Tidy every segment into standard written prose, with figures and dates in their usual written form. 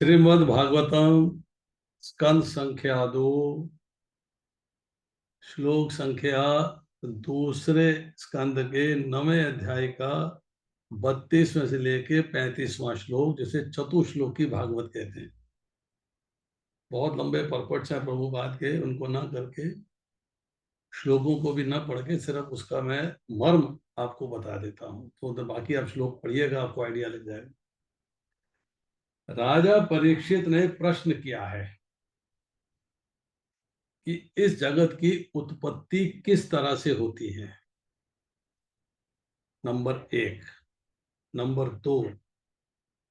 श्रीमद् भागवतम स्कंद संख्या 2 श्लोक संख्या दूसरे स्कंद के 9वें अध्याय का 32वें से लेके 35वां श्लोक, जिसे चतुश्लोक की भागवत कहते हैं। बहुत लंबे परपट्स हैं प्रभुपाद के, उनको ना करके श्लोकों को भी ना पढ़ के सिर्फ उसका मैं मर्म आपको बता देता हूँ। तो बाकी आप श्लोक पढ़िएगा, आपको आइडिया लग जाएगा। राजा परीक्षित ने प्रश्न किया है कि इस जगत की उत्पत्ति किस तरह से होती है। नंबर 1। नंबर 2,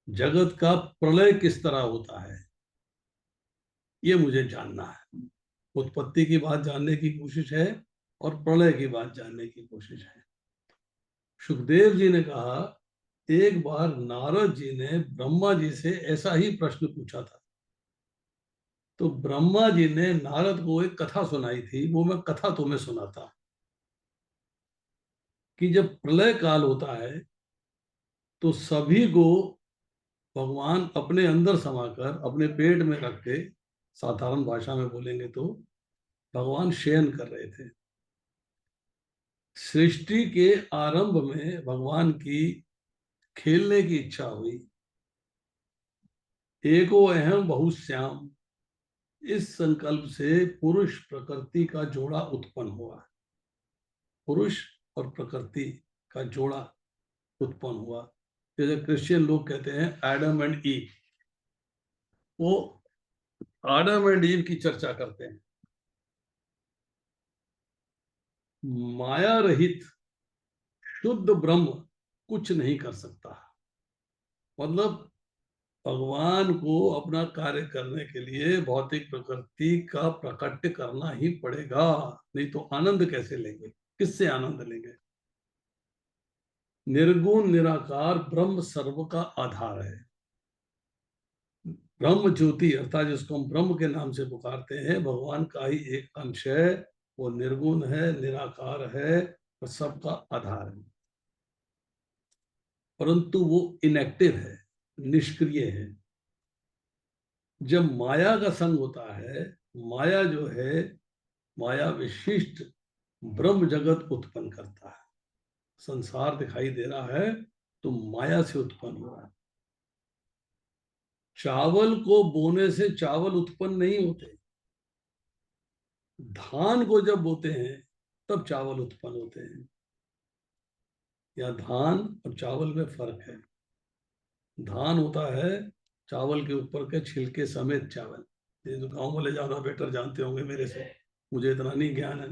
जगत का प्रलय किस तरह होता है, ये मुझे जानना है। उत्पत्ति की बात जानने की कोशिश है और प्रलय की बात जानने की कोशिश है। सुखदेव जी ने कहा, एक बार नारद जी ने ब्रह्मा जी से ऐसा ही प्रश्न पूछा था। तो ब्रह्मा जी ने नारद को एक कथा सुनाई थी, वो मैं कथा तुम्हें सुनाता कि जब प्रलय काल होता है तो सभी को भगवान अपने अंदर समाकर अपने पेट में रख के, साधारण भाषा में बोलेंगे तो भगवान शयन कर रहे थे। सृष्टि के आरंभ में भगवान की खेलने की इच्छा हुई। एको अहम बहुश्याम, इस संकल्प से पुरुष प्रकृति का जोड़ा उत्पन्न हुआ। पुरुष और प्रकृति का जोड़ा उत्पन्न हुआ। जैसे क्रिश्चियन लोग कहते हैं एडम एंड ईव, वो आदम एंड ईव की चर्चा करते हैं। माया रहित शुद्ध ब्रह्म कुछ नहीं कर सकता। मतलब भगवान को अपना कार्य करने के लिए भौतिक प्रकृति का प्रकट करना ही पड़ेगा, नहीं तो आनंद कैसे लेंगे, किससे आनंद लेंगे। निर्गुण निराकार ब्रह्म सर्व का आधार है। ब्रह्म ज्योति अर्थात जिसको हम ब्रह्म के नाम से पुकारते हैं, भगवान का ही एक अंश है। वो निर्गुण है, निराकार है और सबका आधार है, परंतु वो इनएक्टिव है, निष्क्रिय है। जब माया का संग होता है, माया जो है, माया विशिष्ट ब्रह्म जगत उत्पन्न करता है। संसार दिखाई दे रहा है तो माया से उत्पन्न हो रहा है। चावल को बोने से चावल उत्पन्न नहीं होते। धान को जब बोते हैं तब चावल उत्पन्न होते हैं। या धान और चावल में फर्क है। धान होता है चावल के ऊपर के छिलके समेत चावल। ये तो गांव वाले ज्यादा बेटर जानते होंगे मेरे से, मुझे इतना नहीं ज्ञान है।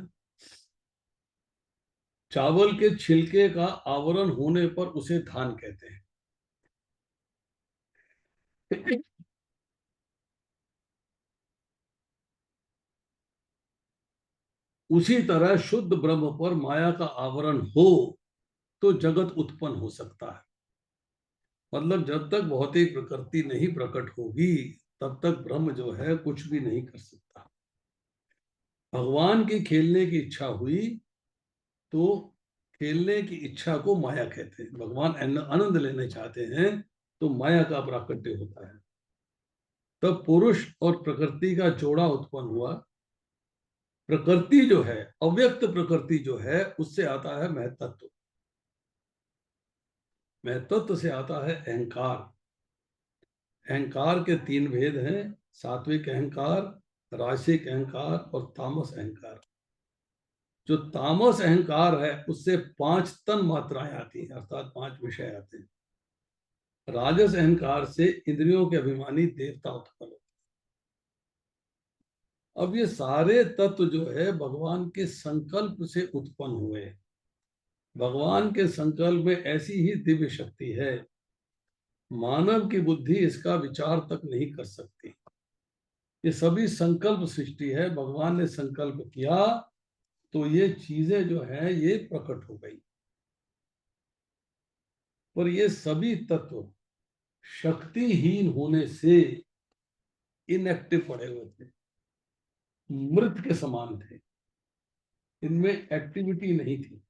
चावल के छिलके का आवरण होने पर उसे धान कहते हैं। उसी तरह शुद्ध ब्रह्म पर माया का आवरण हो तो जगत उत्पन्न हो सकता है। मतलब जब तक भौतिक प्रकृति नहीं प्रकट होगी तब तक ब्रह्म जो है कुछ भी नहीं कर सकता। भगवान की खेलने की इच्छा हुई तो खेलने की इच्छा को माया कहते हैं। भगवान आनंद लेने चाहते हैं तो माया का प्राकट्य होता है। तब पुरुष और प्रकृति का जोड़ा उत्पन्न हुआ। प्रकृति जो है, अव्यक्त प्रकृति जो है, उससे आता है महतत्व। महतत्व से आता है अहंकार। अहंकार के 3 भेद हैं, सात्विक अहंकार, राजसिक अहंकार और तामस अहंकार। जो तामस अहंकार है उससे 5 तन मात्राएं आती हैं, अर्थात 5 विषय आते हैं। राजस अहंकार से इंद्रियों के अभिमानी देवता उत्पन्न होते हैं। अब ये सारे तत्व जो है भगवान के संकल्प से उत्पन्न हुए। भगवान के संकल्प में ऐसी ही दिव्य शक्ति है, मानव की बुद्धि इसका विचार तक नहीं कर सकती। ये सभी संकल्प सृष्टि है। भगवान ने संकल्प किया तो ये चीजें जो है ये प्रकट हो गई। पर ये सभी तत्व शक्तिहीन होने से इनएक्टिव पड़े हुए थे, मृत के समान थे। इनमें एक्टिविटी नहीं थी।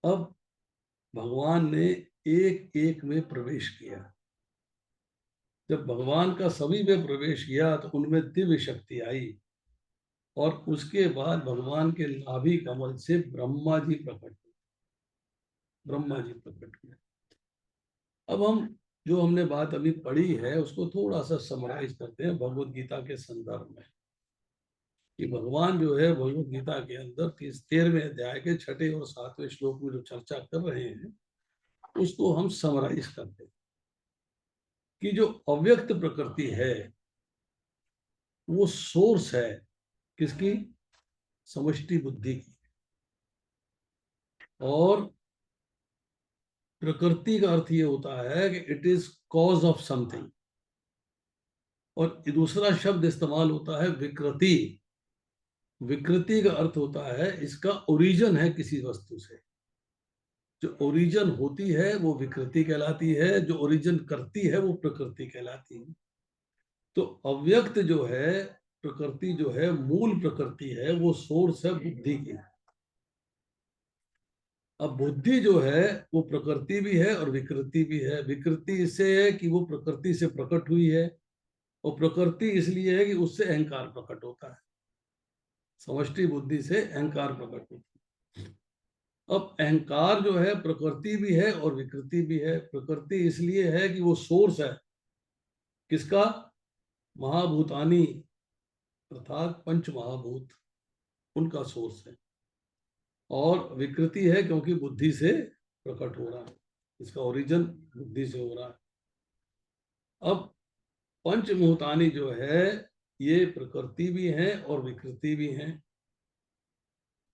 अब भगवान ने एक एक में प्रवेश किया। जब भगवान का सभी में प्रवेश किया तो उनमें दिव्य शक्ति आई और उसके बाद भगवान के नाभि कमल से ब्रह्मा जी प्रकट हुए। ब्रह्मा जी प्रकट हुए। अब हम जो हमने बात अभी पढ़ी है उसको थोड़ा सा समराइज करते हैं भगवत गीता के संदर्भ में, कि भगवान जो है भगवत गीता के अंदर 13वें अध्याय के 6 और 7वें श्लोक में जो चर्चा कर रहे हैं उसको हम समराइज करते हैं कि जो अव्यक्त प्रकृति है वो सोर्स है किसकी? समष्टि बुद्धि की। और प्रकृति का अर्थ ये होता है कि it is cause of something, और दूसरा शब्द इस्तेमाल होता है विकृति। विकृति का अर्थ होता है इसका ओरिजिन है किसी वस्तु से। जो ओरिजिन होती है वो विकृति कहलाती है, जो ओरिजिन करती है वो प्रकृति कहलाती है। तो अव्यक्त जो है प्रकृति जो है मूल प्रकृति है, वो सोर्स है बुद्धि की। अब बुद्धि जो है वो प्रकृति भी है और विकृति भी है। विकृति इससे है कि वो प्रकृति से प्रकट हुई है, और प्रकृति इसलिए है कि उससे अहंकार प्रकट होता है। समष्टि बुद्धि से अहंकार प्रकट होता है। अब अहंकार जो है प्रकृति भी है और विकृति भी है। प्रकृति इसलिए है कि वो सोर्स है किसका? महाभूतानी अर्थात पंच महाभूत, उनका सोर्स है। और विकृति है क्योंकि बुद्धि से प्रकट हो रहा है, इसका ओरिजिन बुद्धि से हो रहा है। अब पंचभूतानी जो है ये प्रकृति भी है और विकृति भी है,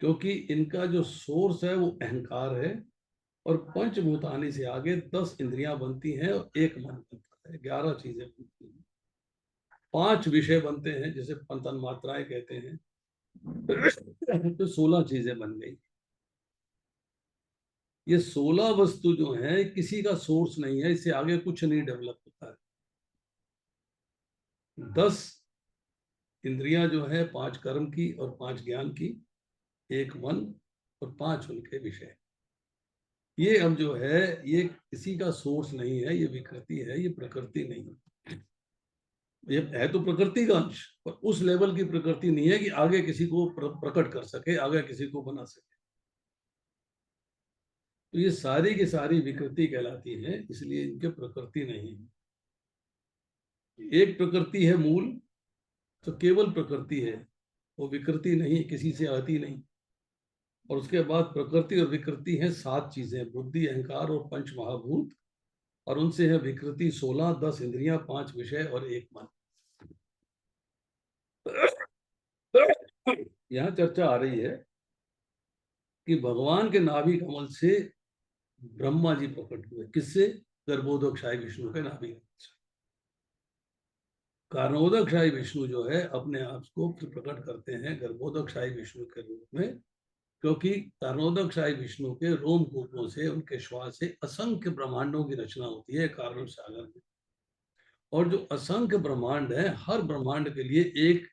क्योंकि इनका जो सोर्स है वो अहंकार है। और पंचभूतानी से आगे 10 इंद्रियां बनती हैं और एक मन बनता है, 11 चीजें बनती हैं, 5 विषय बनते हैं जिसे पंतन मात्राएं कहते हैं, तो 16 चीजें बन गई। ये 16 वस्तु जो है किसी का सोर्स नहीं है, इससे आगे कुछ नहीं डेवलप होता है। 10 इंद्रियां जो है, 5 कर्म की और 5 ज्ञान की, एक मन और 5 उनके विषय, ये अब जो है ये किसी का सोर्स नहीं है, ये विकृति है, ये प्रकृति नहीं है। ये है तो प्रकृति का अंश, पर उस लेवल की प्रकृति नहीं है कि आगे किसी को प्रकट कर सके, आगे किसी को बना सके। तो ये सारी की सारी विकृति कहलाती है, इसलिए इनके प्रकृति नहीं है। एक प्रकृति है मूल, तो केवल प्रकृति है, वो विकृति नहीं, किसी से आती नहीं। और उसके बाद प्रकृति और विकृति है 7 चीजें, बुद्धि अहंकार और पंच महाभूत, और उनसे है विकृति 16, 10 इंद्रियां, 5 विषय और एक मन। यहाँ चर्चा आ रही है कि भगवान के नाभि कमल से ब्रह्मा जी प्रकट हुए। किससे? गर्भोदकशाही विष्णु के नाभि कमल से। कारणोदकशाही विष्णु जो है अपने आप को प्रकट करते हैं गर्भोदकशाही विष्णु के रूप में, क्योंकि कारणोदकशाही विष्णु के रोमकूपों से, उनके श्वास से असंख्य ब्रह्मांडों की रचना होती है कारण सागर में। और जो असंख्य ब्रह्मांड है, हर ब्रह्मांड के लिए एक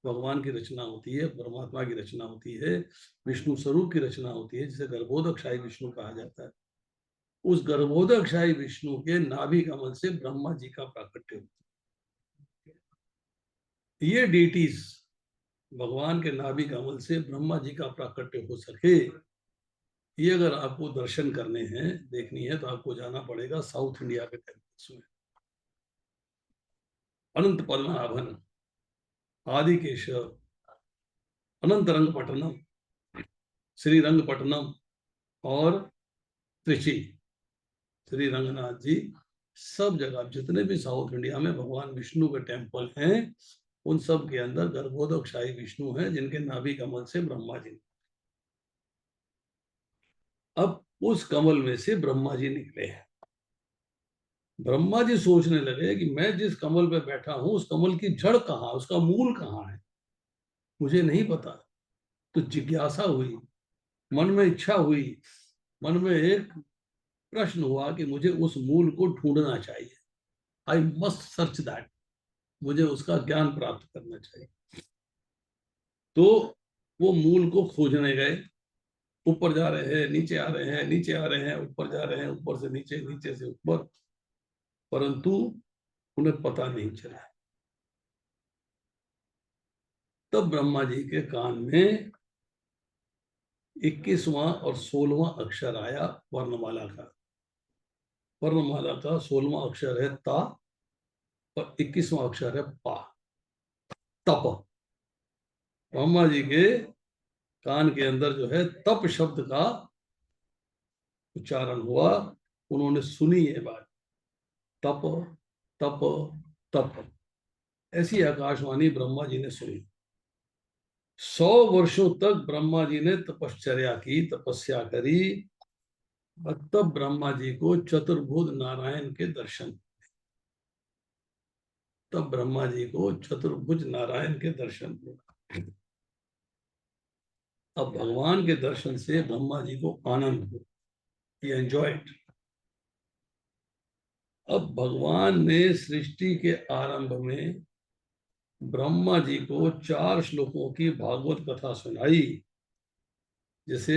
भगवान की रचना होती है, परमात्मा की रचना होती है, विष्णु स्वरूप की रचना होती है, जिसे गर्भोदकशाही विष्णु कहा जाता है। उस गर्भोदकशाही विष्णु के नाभि कमल से ब्रह्मा जी का प्राकट्य होता है। ये डीटीज भगवान के नाभि कमल से ब्रह्मा जी का प्राकट्य हो सके, ये अगर आपको दर्शन करने हैं, देखनी है, तो आपको जाना पड़ेगा साउथ इंडिया के टेम्पल्स में। अनंत पद्मनाभन, आदिकेशव, अनंत रंगपट्टनम, श्री रंगपट्टनम और त्रिची, श्री रंगनाथ जी, सब जगह जितने भी साउथ इंडिया में भगवान विष्णु के टेम्पल हैं, उन सब के अंदर गर्भोदकशाही विष्णु हैं, जिनके नाभि कमल से ब्रह्मा जी। अब उस कमल में से ब्रह्मा जी निकले हैं। ब्रह्मा जी सोचने लगे कि मैं जिस कमल पे बैठा हूं उस कमल की जड़ कहाँ, उसका मूल कहाँ है, मुझे नहीं पता। तो जिज्ञासा हुई, मन में इच्छा हुई, मन में एक प्रश्न हुआ कि मुझे उस मूल को ढूंढना चाहिए। आई मस्ट सर्च दैट, मुझे उसका ज्ञान प्राप्त करना चाहिए। तो वो मूल को खोजने गए, ऊपर जा रहे हैं, नीचे आ रहे हैं, नीचे आ रहे हैं, ऊपर जा रहे हैं, ऊपर से नीचे, नीचे से ऊपर, परंतु उन्हें पता नहीं चला। तब ब्रह्मा जी के कान में 21वां और 16वां अक्षर आया वर्णमाला का। वर्णमाला का 16वां अक्षर है ता और 21वां अक्षर है पा, तप। ब्रह्मा जी के कान के अंदर जो है तप शब्द का उच्चारण हुआ। उन्होंने सुनी ये बात, तप तप तप, ऐसी आकाशवाणी ब्रह्मा जी ने सुनी। 100 वर्षों तक ब्रह्मा जी ने तपश्चर्या की, तपस्या करी, और तब ब्रह्मा जी को चतुर्भुज नारायण के दर्शन, तब ब्रह्मा जी को चतुर्भुज नारायण के दर्शन हुए। अब भगवान के दर्शन से ब्रह्मा जी को आनंद हुआ, he enjoyed। अब भगवान ने सृष्टि के आरंभ में ब्रह्मा जी को 4 श्लोकों की भागवत कथा सुनाई। जैसे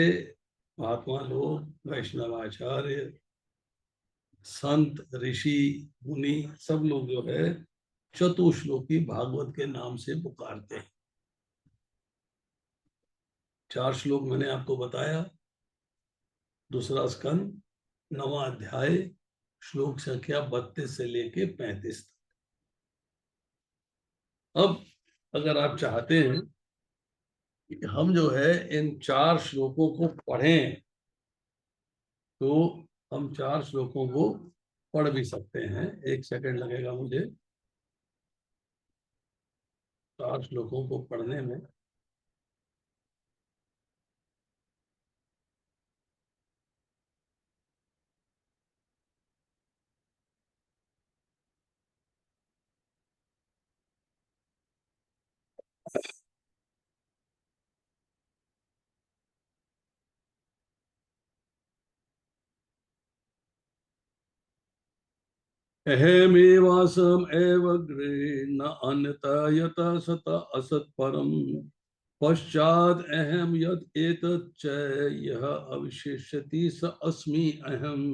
महात्मा लोग, वैष्णवाचार्य, संत, ऋषि, मुनि, सब लोग जो है चतुश्लोकी भागवत के नाम से पुकारते हैं। 4 श्लोक मैंने आपको बताया। दूसरा स्कंद, 9वां अध्याय, श्लोक संख्या 32 से लेके 35 तक। अब अगर आप चाहते हैं कि हम जो है इन 4 श्लोकों को पढ़ें, तो हम 4 श्लोकों को पढ़ भी सकते हैं। एक सेकंड लगेगा मुझे 4 श्लोकों को पढ़ने में। अहमेवासम एव ग्रे न अन्यथा यत सत असत परम पश्चात अहम यद एतत् च यह अविशेष्यति स अस्मि अहम।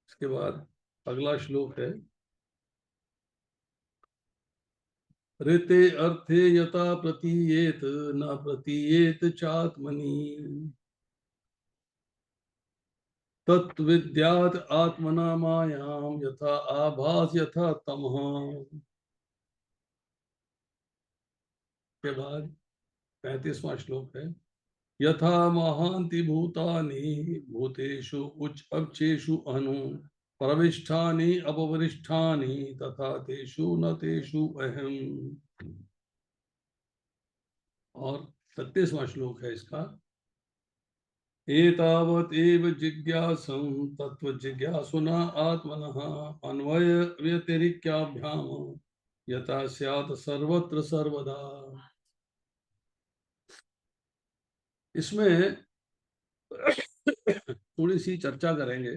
इसके बाद अगला श्लोक है, ऋते अर्थे यथा प्रतीयेत न प्रतीयेत चात्मनि तत्विद्यात् आत्मना मायां यथा आभास यथा तमः। के बाद 35वां श्लोक है, यथा महांति भूतानि भूतेषु उच्च अक्षेषु अनु प्रविष्ठानि अपवरिष्ठानि तथा तेषु न तेषु अहम। और 36वां श्लोक है इसका, एतावत् एव जिज्ञासं तत्व जिज्ञासुना आत्मनः अन्वय व्यतिरिक्याभ्याम यथा स्यात् सर्वत्र सर्वदा। इसमें थोड़ी सी चर्चा करेंगे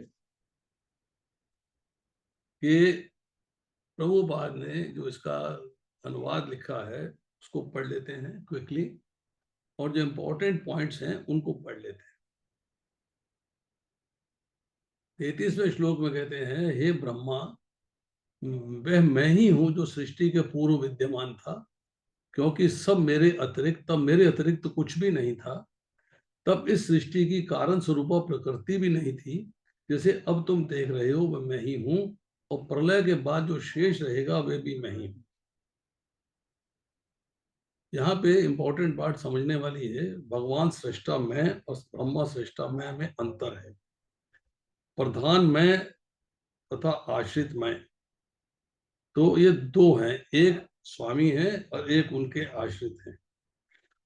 कि प्रभुपाद ने जो इसका अनुवाद लिखा है उसको पढ़ लेते हैं क्विकली, और जो इम्पोर्टेंट पॉइंट्स हैं उनको पढ़ लेते हैं। 33वें श्लोक में कहते हैं, हे ब्रह्मा, वह मैं ही हूं जो सृष्टि के पूर्व विद्यमान था, क्योंकि सब मेरे अतिरिक्त, तब मेरे अतिरिक्त कुछ भी नहीं था। तब इस सृष्टि की कारण स्वरूपा प्रकृति भी नहीं थी। जैसे अब तुम देख रहे हो वह मैं ही हूं, और प्रलय के बाद जो शेष रहेगा वह भी मैं ही हूं। यहाँ पे इंपॉर्टेंट बात समझने वाली है, भगवान सृष्टा मैं और ब्रह्मा सृष्टा मैं में अंतर है। प्रधान मैं तथा आश्रित मैं, तो ये दो हैं, एक स्वामी है और एक उनके आश्रित हैं।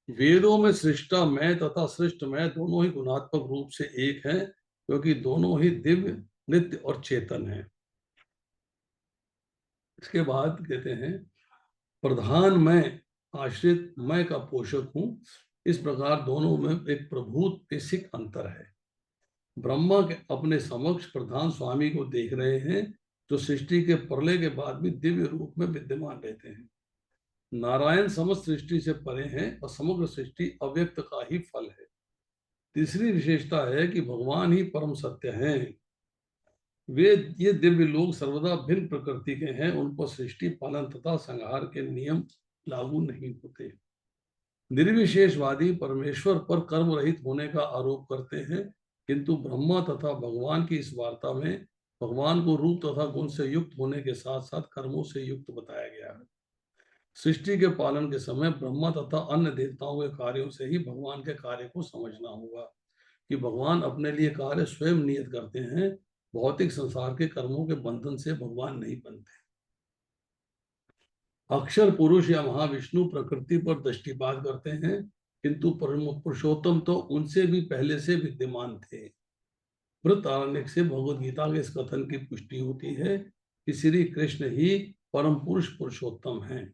वेदों में सृष्टा मैं तथा सृष्ट मैं दोनों ही गुणात्मक रूप से एक हैं, क्योंकि दोनों ही दिव्य, नित्य और चेतन हैं। इसके बाद कहते हैं, प्रधान मैं आश्रित मैं का पोषक हूं। इस प्रकार दोनों में एक प्रभुत बेसिक अंतर है। ब्रह्मा के अपने समक्ष प्रधान स्वामी को देख रहे हैं, जो सृष्टि के प्रलय के बाद भी दिव्य रूप में विद्यमान रहते हैं। नारायण समस्त सृष्टि से परे हैं और समग्र सृष्टि अव्यक्त का ही फल है। तीसरी विशेषता है कि भगवान ही परम सत्य हैं। वे ये दिव्य लोग सर्वदा भिन्न प्रकृति के हैं, उन पर सृष्टि पालन तथा संहार के नियम लागू नहीं होते। निर्विशेषवादी परमेश्वर पर कर्म रहित होने का आरोप करते हैं, किंतु ब्रह्मा तथा भगवान की इस वार्ता में भगवान को रूप तथा गुण से युक्त होने के साथ साथ कर्मों से युक्त बताया गया है। सृष्टि के पालन के समय ब्रह्मा तथा अन्य देवताओं के कार्यों से ही भगवान के कार्य को समझना होगा कि भगवान अपने लिए कार्य स्वयं नियत करते हैं। भौतिक संसार के कर्मों के बंधन से भगवान नहीं बनते। अक्षर पुरुष या महाविष्णु प्रकृति पर दृष्टिपात करते हैं, किंतु पुरुषोत्तम तो उनसे भी पहले से विद्यमान थे। बृहदारण्यक से भगवद गीता के इस कथन की पुष्टि होती है कि श्री कृष्ण ही परम पुरुष पुरुषोत्तम हैं।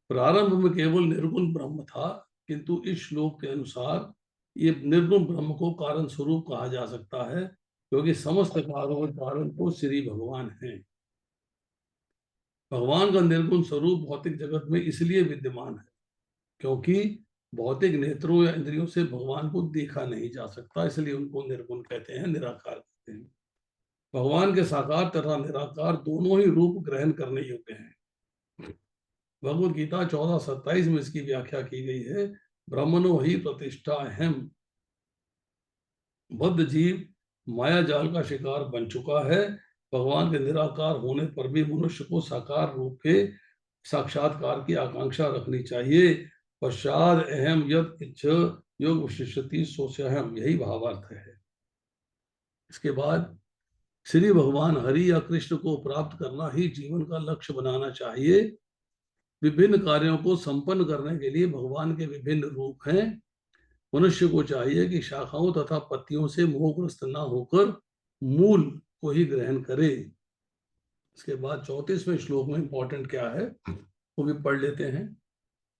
प्रारंभ में केवल निर्गुण ब्रह्म था, किंतु इस श्लोक के अनुसार ये निर्गुण ब्रह्म को कारण स्वरूप कहा जा सकता है, क्योंकि समस्त कारणों के कारण तो श्री भगवान हैं। भगवान का निर्गुण स्वरूप भौतिक जगत में इसलिए विद्यमान है क्योंकि भौतिक नेत्रों या इंद्रियों से भगवान को देखा नहीं जा सकता, इसलिए उनको निर्गुण कहते हैं, निराकार कहते हैं। भगवान के साकार तथा निराकार दोनों ही रूप ग्रहण करने योग्य हैं। भगवद गीता 14:27 में इसकी व्याख्या की गई है। ब्रह्मणो ही प्रतिष्ठा अहम। बद्ध जीव माया जाल का शिकार बन चुका है। भगवान के निराकार होने पर भी मनुष्य को साकार रूप के साक्षात्कार की आकांक्षा रखनी चाहिए। पश्चाद अहम यद इच्छ योग विशिष्यति सोचहम, यही भावार्थ है। इसके बाद श्री भगवान हरि या कृष्ण को प्राप्त करना ही जीवन का लक्ष्य बनाना चाहिए। विभिन्न कार्यों को संपन्न करने के लिए भगवान के विभिन्न रूप हैं। मनुष्य को चाहिए कि शाखाओं तथा पत्तियों से मोहग्रस्त न होकर मूल को ही ग्रहण करे। इसके बाद 34वें श्लोक में इंपॉर्टेंट क्या है वो भी पढ़ लेते हैं।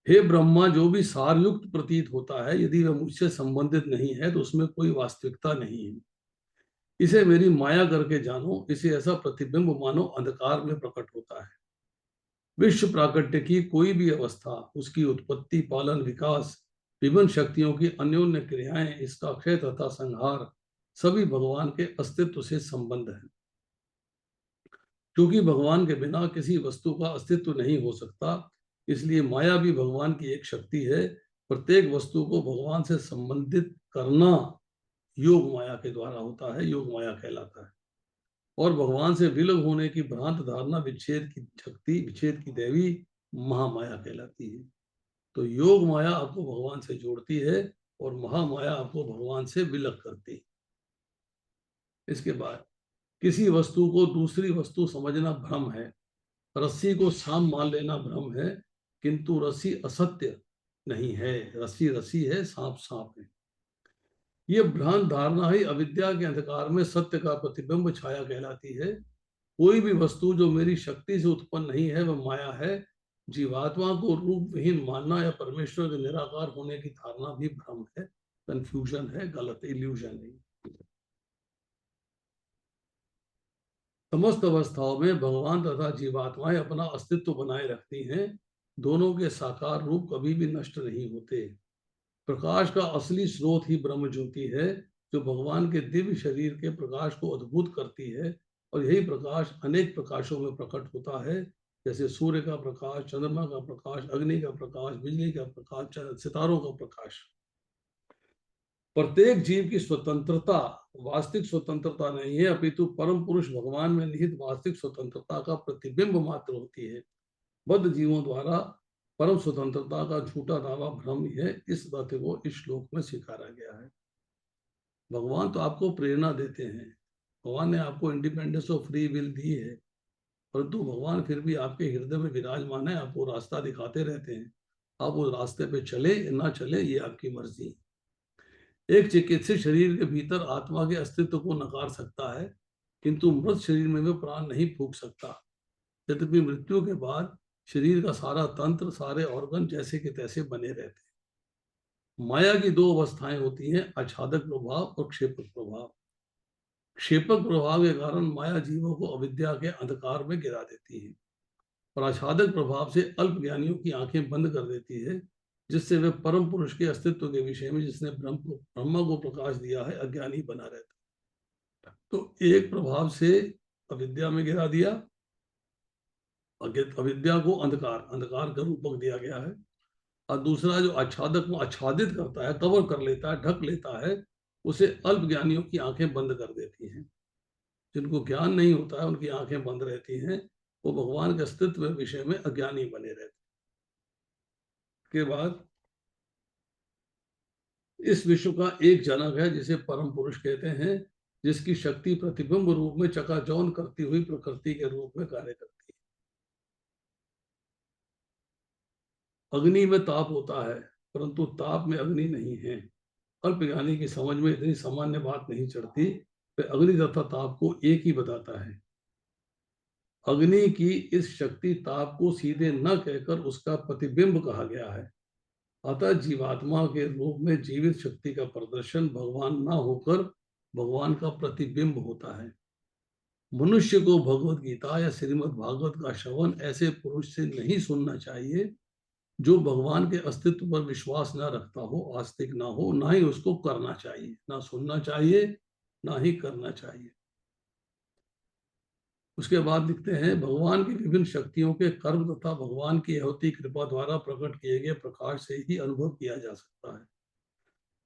हे ब्रह्मा, जो भी सारयुक्त प्रतीत होता है, यदि वह मुझसे संबंधित नहीं है तो उसमें कोई वास्तविकता नहीं है। इसे मेरी माया करके जानो, इसे ऐसा प्रतिबिंब मानो अंधकार में प्रकट होता है। विश्व प्राकट्य की कोई भी अवस्था, उसकी उत्पत्ति, पालन, विकास, विभिन्न शक्तियों की अन्योन्य क्रियाएं, इसका क्षय तथा संहार सभी भगवान के अस्तित्व से संबंध है। क्योंकि भगवान के बिना किसी वस्तु का अस्तित्व नहीं हो सकता, इसलिए माया भी भगवान की एक शक्ति है। प्रत्येक वस्तु को भगवान से संबंधित करना योग माया के द्वारा होता है, योग माया कहलाता है। और भगवान से विलग होने की भ्रांत धारणा विच्छेद की शक्ति, विच्छेद की देवी महामाया कहलाती है। तो योग माया आपको भगवान से जोड़ती है और महामाया आपको भगवान से विलग करती है। इसके बाद किसी वस्तु को दूसरी वस्तु समझना भ्रम है। रस्सी को साम मान लेना भ्रम है, किंतु रस्सी असत्य नहीं है। रस्सी रस्सी है, सांप सांप है। ये भ्रांत धारणा ही अविद्या के अंधकार में सत्य का प्रतिबिंब छाया कहलाती है। कोई भी वस्तु जो मेरी शक्ति से उत्पन्न नहीं है वह माया है। जीवात्मा को रूप विहीन मानना या परमेश्वर के निराकार होने की धारणा भी भ्रम है, कंफ्यूजन है, गलत इल्यूजन है। समस्त अवस्थाओं में भगवान तथा जीवात्माएं अपना अस्तित्व बनाए रखती हैं। दोनों के साकार रूप कभी भी नष्ट नहीं होते। प्रकाश का असली स्रोत ही ब्रह्म ज्योति है, जो भगवान के दिव्य शरीर के प्रकाश को अद्भुत करती है। और यही प्रकाश अनेक प्रकाशों में प्रकट होता है, जैसे सूर्य का प्रकाश, चंद्रमा का प्रकाश, अग्नि का प्रकाश, बिजली का प्रकाश, सितारों का प्रकाश। प्रत्येक जीव की स्वतंत्रता वास्तविक स्वतंत्रता नहीं है, अपितु परम पुरुष भगवान में निहित वास्तविक स्वतंत्रता का प्रतिबिंब मात्र होती है। बद्ध जीवों द्वारा परम स्वतंत्रता का झूठा दावा भ्रम ही है। इस तथ्य को इस श्लोक में स्वीकारा गया है। भगवान तो आपको प्रेरणा देते हैं, भगवान ने आपको इंडिपेंडेंस ऑफ फ्री विल दी है, परंतु भगवान फिर भी आपके हृदय में विराजमान है, आपको रास्ता दिखाते रहते हैं। आप उस रास्ते पे चले ना चले ये आपकी मर्जी। एक चिकित्सित शरीर के भीतर आत्मा के अस्तित्व को नकार सकता है, किंतु मृत शरीर में वह प्राण नहीं फूंक सकता। यद्यपि मृत्यु के बाद शरीर का सारा तंत्र, सारे ऑर्गन जैसे के तैसे बने रहते हैं। माया की दो अवस्थाएं होती हैं, आच्छादक प्रभाव और क्षेपक प्रभाव। क्षेपक प्रभाव के कारण माया जीवों को अविद्या के अंधकार में गिरा देती है। और आच्छादक प्रभाव से अल्प ज्ञानियों की आंखें बंद कर देती है, जिससे वे परम पुरुष के अस्तित्व के विषय में, जिसने ब्रह्मा को प्रकाश दिया है, अज्ञानी बना रहता है। तो एक प्रभाव से अविद्या में गिरा दिया, अविद्या को अंधकार, अंधकार का रूपक दिया गया है। और दूसरा जो आच्छादक को आच्छादित करता है, कवर कर लेता है, ढक लेता है, उसे अल्प ज्ञानियों की आंखें बंद कर देती हैं। जिनको ज्ञान नहीं होता है उनकी आंखें बंद रहती हैं, वो भगवान के अस्तित्व विषय में अज्ञानी बने रहते हैं। के बाद इस विश्व का एक जनक है जिसे परम पुरुष कहते हैं, जिसकी शक्ति प्रतिबिंब रूप में चकाचौंध करती हुई प्रकृति के रूप में कार्य करती है। अग्नि में ताप होता है, परंतु ताप में अग्नि नहीं है। अल्प ज्ञानी की समझ में इतनी सामान्य बात नहीं चढ़ती। वह अग्नि तथा ताप को एक ही बताता है। अग्नि की इस शक्ति ताप को सीधे न कहकर उसका प्रतिबिंब कहा गया है। अतः जीवात्मा के रूप में जीवित शक्ति का प्रदर्शन भगवान न होकर भगवान का प्रतिबिंब होता है। मनुष्य को भगवत गीता या श्रीमद् भागवत का श्रवण ऐसे पुरुष से नहीं सुनना चाहिए जो भगवान के अस्तित्व पर विश्वास न रखता हो, आस्तिक ना हो। ना ही उसको करना चाहिए, ना सुनना चाहिए, ना ही करना चाहिए। उसके बाद लिखते हैं, भगवान की विभिन्न शक्तियों के कर्म तथा भगवान की अहोती कृपा द्वारा प्रकट किए गए प्रकाश से ही अनुभव किया जा सकता है।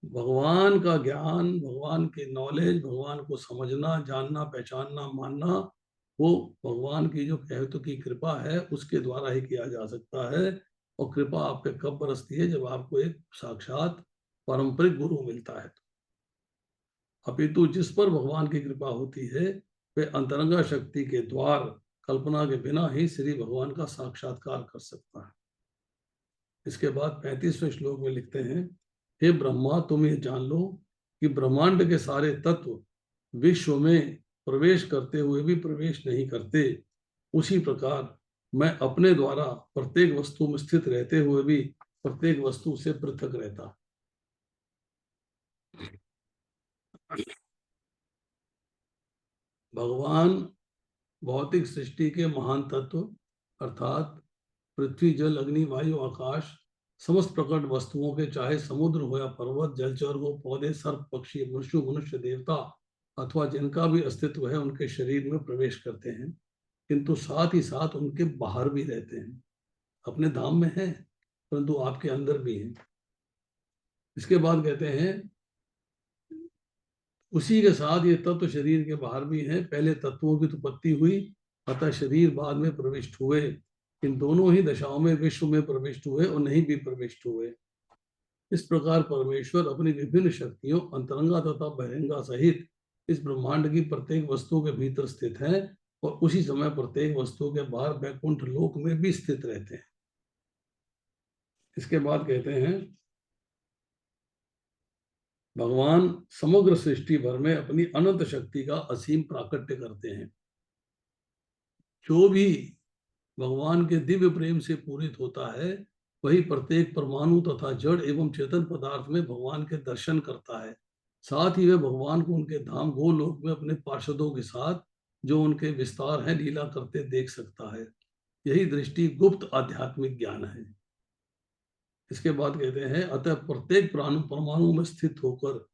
भगवान का ज्ञान, भगवान की नॉलेज, भगवान को समझना, जानना, पहचानना, मानना, वो भगवान की जो कहतु की कृपा है उसके द्वारा ही किया जा सकता है। और कृपा आप पे कब बरसती है? जब आपको एक साक्षात पारंपरिक गुरु मिलता है। अपितु जिस पर भगवान की कृपा होती है वे अंतरंगा शक्ति के द्वार कल्पना के बिना ही श्री भगवान का साक्षात्कार कर सकता है। इसके बाद 35वें श्लोक में लिखते हैं, हे ब्रह्मा, तुम ये जान लो कि ब्रह्मांड के सारे तत्व विश्व में प्रवेश करते हुए भी प्रवेश नहीं करते। उसी प्रकार मैं अपने द्वारा प्रत्येक वस्तु में स्थित रहते हुए भी प्रत्येक वस्तु से पृथक रहता। भगवान भौतिक सृष्टि के महान तत्व अर्थात पृथ्वी, जल, अग्नि, वायु, आकाश, समस्त प्रकट वस्तुओं के, चाहे समुद्र हो या पर्वत, जलचर हो, पौधे, सर्प, पक्षी, मनुष्य, मनुष्य, देवता अथवा जिनका भी अस्तित्व है, उनके शरीर में प्रवेश करते हैं, किंतु साथ ही साथ उनके बाहर भी रहते हैं। अपने धाम में है परंतु आपके अंदर भी है। इसके बाद कहते हैं, उसी के साथ ये तत्व शरीर के बाहर भी है। पहले तत्वों की उत्पत्ति हुई, अतः शरीर बाद में प्रविष्ट हुए। इन दोनों ही दशाओं में विश्व में प्रविष्ट हुए और नहीं भी प्रविष्ट हुए। इस प्रकार परमेश्वर अपनी विभिन्न शक्तियों, अंतरंगा तथा बहिरंगा सहित इस ब्रह्मांड की प्रत्येक वस्तु के भीतर स्थित है और उसी समय प्रत्येक वस्तु के बाहर वैकुंठ लोक में भी स्थित रहते हैं। इसके बाद कहते हैं, भगवान समग्र सृष्टि भर में अपनी अनंत शक्ति का असीम प्राकट्य करते हैं। जो भी भगवान के दिव्य प्रेम से पूरित होता है वही प्रत्येक परमाणु तथा जड़ एवं चेतन पदार्थ में भगवान के दर्शन करता है। साथ ही वह भगवान को उनके धाम गोलोक में अपने पार्षदों के साथ जो उनके विस्तार है लीला करते देख सकता है। यही दृष्टि गुप्त आध्यात्मिक ज्ञान है। इसके बाद कहते हैं, अतः प्रत्येक परमाणु में स्थित होकर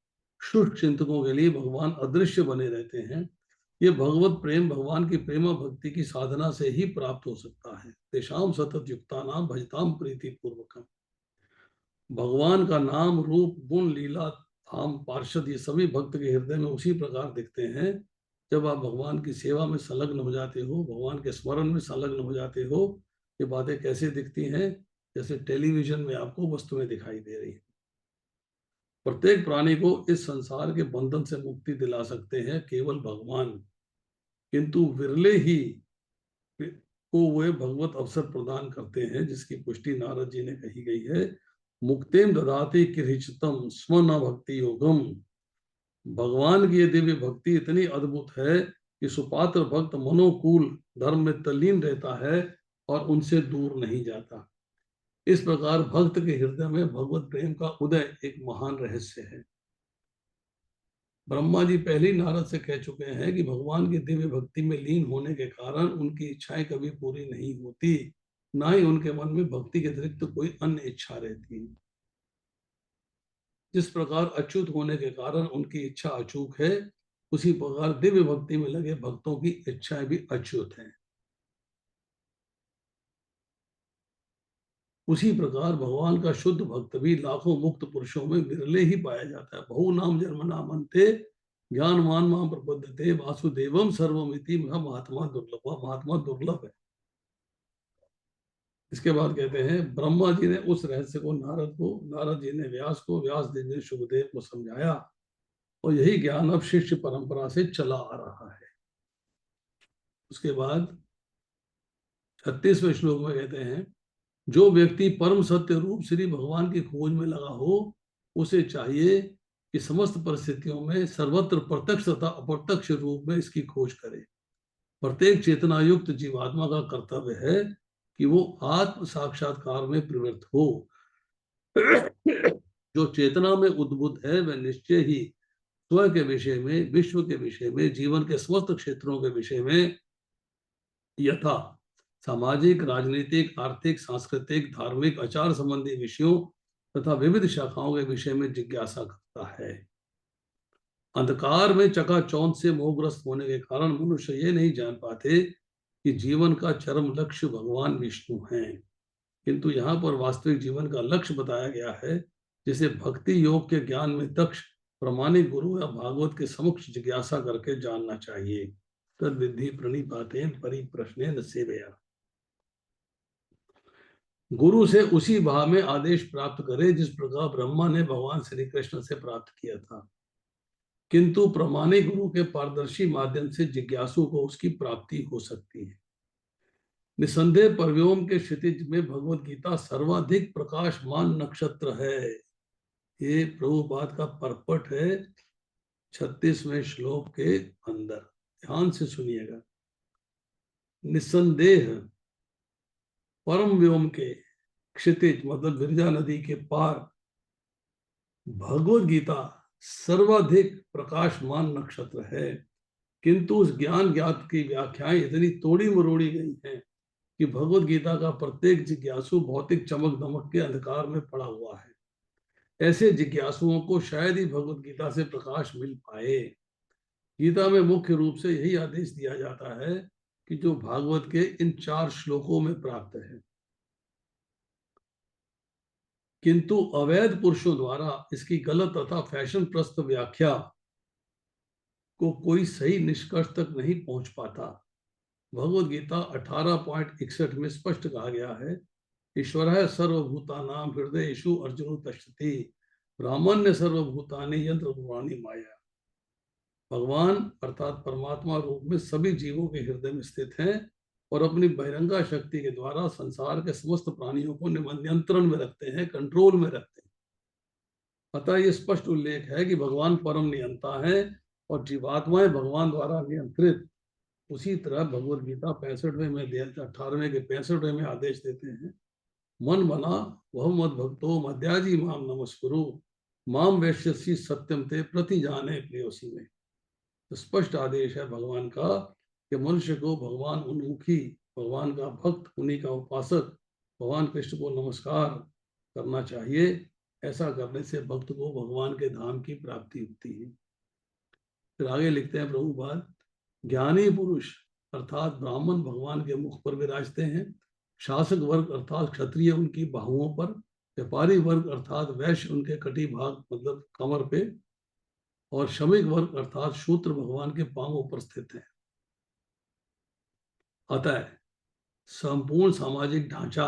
शुष्क चिंतकों के लिए भगवान अदृश्य बने रहते हैं। ये भगवत प्रेम भगवान की प्रेमा भक्ति की साधना से ही प्राप्त हो सकता है। तेषाम सतत युक्ता नाम भजताम प्रीति पूर्वकम। भगवान का नाम, रूप, गुण, लीला, धाम, पार्षद ये सभी भक्त के हृदय में उसी प्रकार दिखते हैं जब आप भगवान की सेवा में संलग्न हो जाते हो, भगवान के स्मरण में संलग्न हो जाते हो। ये बातें कैसे दिखती हैं? जैसे टेलीविजन में आपको वस्तुएं दिखाई दे रही है। प्रत्येक प्राणी को इस संसार के बंधन से मुक्ति दिला सकते हैं केवल भगवान, किंतु विरले ही को वे भगवत अवसर प्रदान करते हैं, जिसकी पुष्टि नारद जी ने कही गई है। मुक्तिम ददाति किरिचितम स्म न भक्ति योगम। भगवान की ये दिव्य भक्ति इतनी अद्भुत है कि सुपात्र भक्त मनोकूल धर्म में तल्लीन रहता है और उनसे दूर नहीं जाता। इस प्रकार भक्त के हृदय में भगवत प्रेम का उदय एक महान रहस्य है। ब्रह्मा जी पहले ही नारद से कह चुके हैं कि भगवान की दिव्य भक्ति में लीन होने के कारण उनकी इच्छाएं कभी पूरी नहीं होती, ना ही उनके मन में भक्ति के अतिरिक्त तो कोई अन्य इच्छा रहती। जिस प्रकार अच्युत होने के कारण उनकी इच्छा अचूक है, उसी प्रकार दिव्य भक्ति में लगे भक्तों की इच्छाएं भी अच्युत हैं। उसी प्रकार भगवान का शुद्ध भक्त भी लाखों मुक्त पुरुषों में विरले ही पाया जाता है। बहु नाम जन्म नामन्ते ज्ञानवान मां प्रपद्यते वासुदेवम सर्वमिति महात्मा दुर्लभ। महात्मा दुर्लभ है। इसके बाद कहते हैं ब्रह्मा जी ने उस रहस्य को नारद जी ने व्यास को, व्यास जी ने शुभदेव को समझाया, और यही ज्ञान अब शिष्य परंपरा से चला आ रहा है। उसके बाद 36वें श्लोक में कहते हैं जो व्यक्ति परम सत्य रूप श्री भगवान की खोज में लगा हो, उसे चाहिए कि समस्त परिस्थितियों में सर्वत्र प्रत्यक्ष तथा अप्रत्यक्ष रूप में इसकी खोज करे। प्रत्येक चेतना युक्त जीवात्मा का कर्तव्य है कि वो आत्म साक्षात्कार में प्रवृत्त हो। जो चेतना में उद्बुद्ध है वह निश्चय ही स्व के विषय में, विश्व के विषय में, जीवन के समस्त क्षेत्रों के विषय में, यथा सामाजिक, राजनीतिक, आर्थिक, सांस्कृतिक, धार्मिक, आचार संबंधी विषयों तथा विविध शाखाओं के विषय में जिज्ञासा करता है। अंधकार में चकाचौंध से मोहग्रस्त होने के कारण मनुष्य ये नहीं जान पाते कि जीवन का चरम लक्ष्य भगवान विष्णु हैं। किंतु यहाँ पर वास्तविक जीवन का लक्ष्य बताया गया है, जिसे भक्ति योग के ज्ञान में दक्ष प्रामाणिक गुरु या भागवत के समक्ष जिज्ञासा करके जानना चाहिए। तद विधि प्रणिपातेन परिप्रश्नेन सेवया। गुरु से उसी भाव में आदेश प्राप्त करे जिस प्रकार ब्रह्मा ने भगवान श्री कृष्ण से प्राप्त किया था। किंतु प्रमाणिक गुरु के पारदर्शी माध्यम से जिज्ञासु को उसकी प्राप्ति हो सकती है। निसंदेह परव्योम के क्षितिज में भगवत गीता सर्वाधिक प्रकाशमान नक्षत्र है। ये प्रभुपाद का परपट है 36वें श्लोक के अंदर। ध्यान से सुनिएगा। निसंदेह परम व्योम के क्षितिज मतलब विरजा नदी के पार भगवत गीता सर्वाधिक प्रकाशमान नक्षत्र है। किंतु उस ज्ञान ज्ञात की व्याख्याएं इतनी तोड़ी मरोड़ी गई हैं कि भगवत गीता का प्रत्येक जिज्ञासु भौतिक चमक दमक के अंधकार में पड़ा हुआ है। ऐसे जिज्ञासुओं को शायद ही भगवत गीता से प्रकाश मिल पाए। गीता में मुख्य रूप से यही आदेश दिया जाता है कि जो भागवत के इन 4 श्लोकों में प्राप्त है, किंतु अवैध पुरुषों द्वारा इसकी गलत तथा फैशन प्रस्त व्याख्या को कोई सही निष्कर्ष तक नहीं पहुंच पाता। भगवत गीता 18.61 में स्पष्ट कहा गया है, ईश्वर सर्वभूतानां हृदयेषु अर्जुन तिष्ठति ब्राह्मण्य सर्वभूतानि यंत्र पुराणी माया। भगवान अर्थात परमात्मा रूप में सभी जीवों के हृदय में स्थित हैं और अपनी बहिरंगा शक्ति के द्वारा संसार के समस्त प्राणियों को नियंत्रण में रखते हैं, कंट्रोल में रखते हैं। अतः ये स्पष्ट उल्लेख है कि भगवान परम नियंता है और जीवात्माएं भगवान द्वारा नियंत्रित। उसी तरह भगवत गीता 65वें में 18वें के 65वें में आदेश देते हैं, मन बना वह मद भक्तो मध्याजी माम नमस्कुरु माम वैश्यसी सत्यम ते प्रति जाने प्रियोसी में। तो स्पष्ट आदेश है भगवान का कि मनुष्य को भगवान उन्मुखी, भगवान का भक्त, उन्हीं का उपासक भगवान कृष्ण को नमस्कार करना चाहिए। ऐसा करने से भक्त को भगवान के धाम की प्राप्ति होती है। फिर आगे लिखते हैं प्रभुपाद, ज्ञानी पुरुष अर्थात ब्राह्मण भगवान के मुख पर विराजते हैं, शासक वर्ग अर्थात क्षत्रिय उनकी बाहुओं पर, व्यापारी वर्ग अर्थात वैश्य उनके कटी भाग मतलब कमर पे, और श्रमिक वर्ग अर्थात शूद्र भगवान के पांवों पर स्थित है। अतः संपूर्ण सामाजिक ढांचा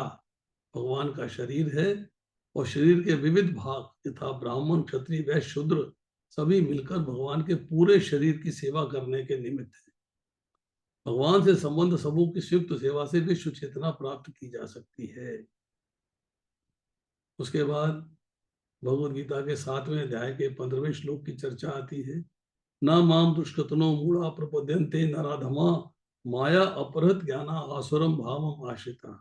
भगवान का शरीर है और शरीर के विविध भाग यथा ब्राह्मण, क्षत्रिय, वैश्य, शूद्र सभी मिलकर भगवान के पूरे शरीर की सेवा करने के निमित्त है। भगवान से संबंध समूह की संयुक्त सेवा से विश्व चेतना प्राप्त की जा सकती है। उसके बाद भगवद गीता के 7वें अध्याय के 15वें श्लोक की चर्चा आती है, न माम दुष्कृतनो मूढ़ा प्रपद्यन्ते नराधमा माया अपहृत ज्ञाना आसुरम भावम आश्रिता।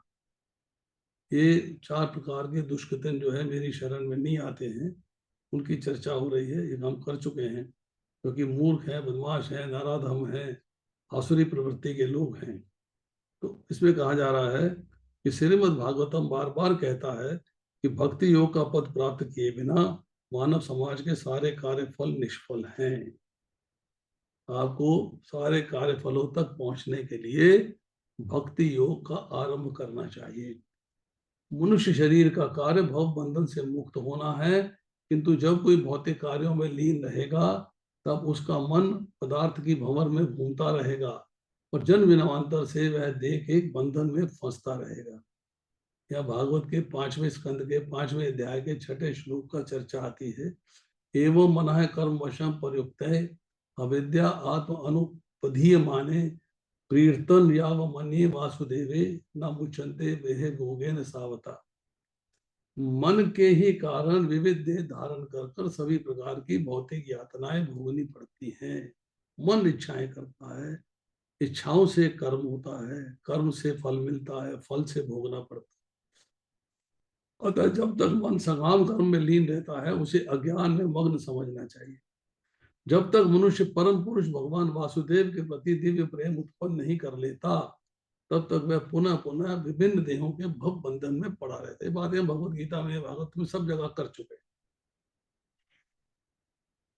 ये 4 प्रकार के दुष्कृतन जो है मेरी शरण में नहीं आते हैं, उनकी चर्चा हो रही है। ये हम कर चुके हैं। क्योंकि मूर्ख है, बदमाश है, नराधम है, आसुरी प्रवृत्ति के लोग हैं। तो इसमें कहा जा रहा है कि श्रीमद् भागवतम बार बार कहता है कि भक्ति योग का पद प्राप्त किए बिना मानव समाज के सारे कार्य फल निष्फल हैं। आपको सारे कार्य फलों तक पहुंचने के लिए भक्ति योग का आरंभ करना चाहिए। मनुष्य शरीर का कार्य भव बंधन से मुक्त होना है, किंतु जब कोई भौतिक कार्यों में लीन रहेगा तब उसका मन पदार्थ की भंवर में घूमता रहेगा और जन्म जन्मांतर से वह देह के बंधन में फंसता रहेगा। यह भागवत के 5वें स्कंद के 5वें अध्याय के 6ठे श्लोक का चर्चा आती है। एवं मनः कर्म वशम प्रयुक्त है अविद्या आत्म अनुपधीय माने प्रीर्तन याव मन्ये वासुदेवे न मुचंते वेहे भोगेन सावता। मन के ही कारण विविध देह धारण कर कर सभी प्रकार की भौतिक यातनाएं भोगनी पड़ती हैं। मन इच्छाएं करता है, इच्छाओं से कर्म होता है, कर्म से फल मिलता है, फल से भोगना पड़ता है। अतः जब तक मन सकाम कर्म में लीन रहता है उसे अज्ञान में मग्न समझना चाहिए। जब तक मनुष्य परम पुरुष भगवान वासुदेव के प्रति दिव्य प्रेम उत्पन्न नहीं कर लेता तब तक वह पुनः पुनः विभिन्न देहों के भव बंधन में पड़ा रहता है। बातें भगवत गीता में, भागवत में सब जगह कर चुके हैं।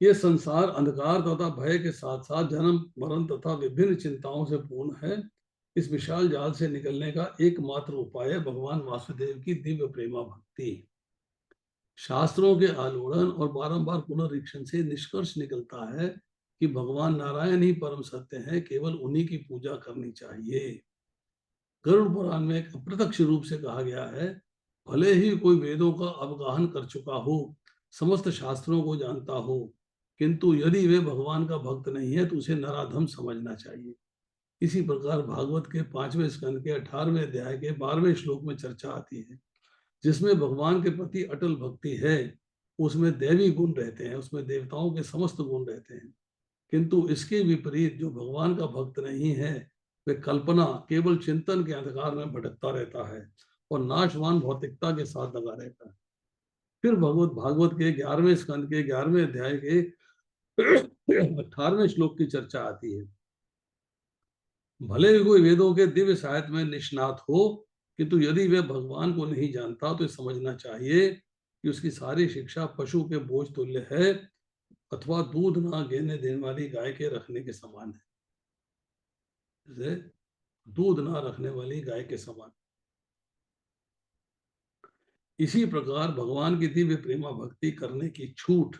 ये संसार अंधकार तथा भय के साथ साथ जन्म मरण तथा विभिन्न चिंताओं से पूर्ण है। इस विशाल जाल से निकलने का एकमात्र उपाय है भगवान वासुदेव की दिव्य प्रेमा भक्ति। शास्त्रों के आलोड़न और बारंबार पुनरीक्षण से निष्कर्ष निकलता है कि भगवान नारायण ही परम सत्य है, केवल उन्हीं की पूजा करनी चाहिए। गरुड़ पुराण में एक अप्रत्यक्ष रूप से कहा गया है, भले ही कोई वेदों का अवगाहन कर चुका हो, समस्त शास्त्रों को जानता हो, किंतु यदि वे भगवान का भक्त नहीं है तो उसे नराधम समझना चाहिए। इसी प्रकार भागवत के 5वें स्कंद के 18वें अध्याय के 12वें श्लोक में चर्चा आती है, जिसमें भगवान के प्रति अटल भक्ति है उसमें दैवी गुण रहते हैं, उसमें देवताओं के समस्त गुण रहते हैं। किंतु इसके विपरीत जो भगवान का भक्त नहीं है वे कल्पना केवल चिंतन के अंधकार में भटकता रहता है और नाशवान भौतिकता के साथ लगा रहता है। फिर भगवत भागवत के 11वें स्कंद के 11वें अध्याय के 18वें श्लोक की चर्चा आती है। भले ही कोई वेदों के दिव्य साहित्य में निष्णात हो, किंतु यदि वह भगवान को नहीं जानता तो समझना चाहिए कि उसकी सारी शिक्षा पशु के बोझ तुल्य है अथवा दूध ना देने देने वाली गाय के रखने के समान है। जैसे दूध ना रखने वाली गाय के समान। इसी प्रकार भगवान की दिव्य प्रेमा भक्ति करने की छूट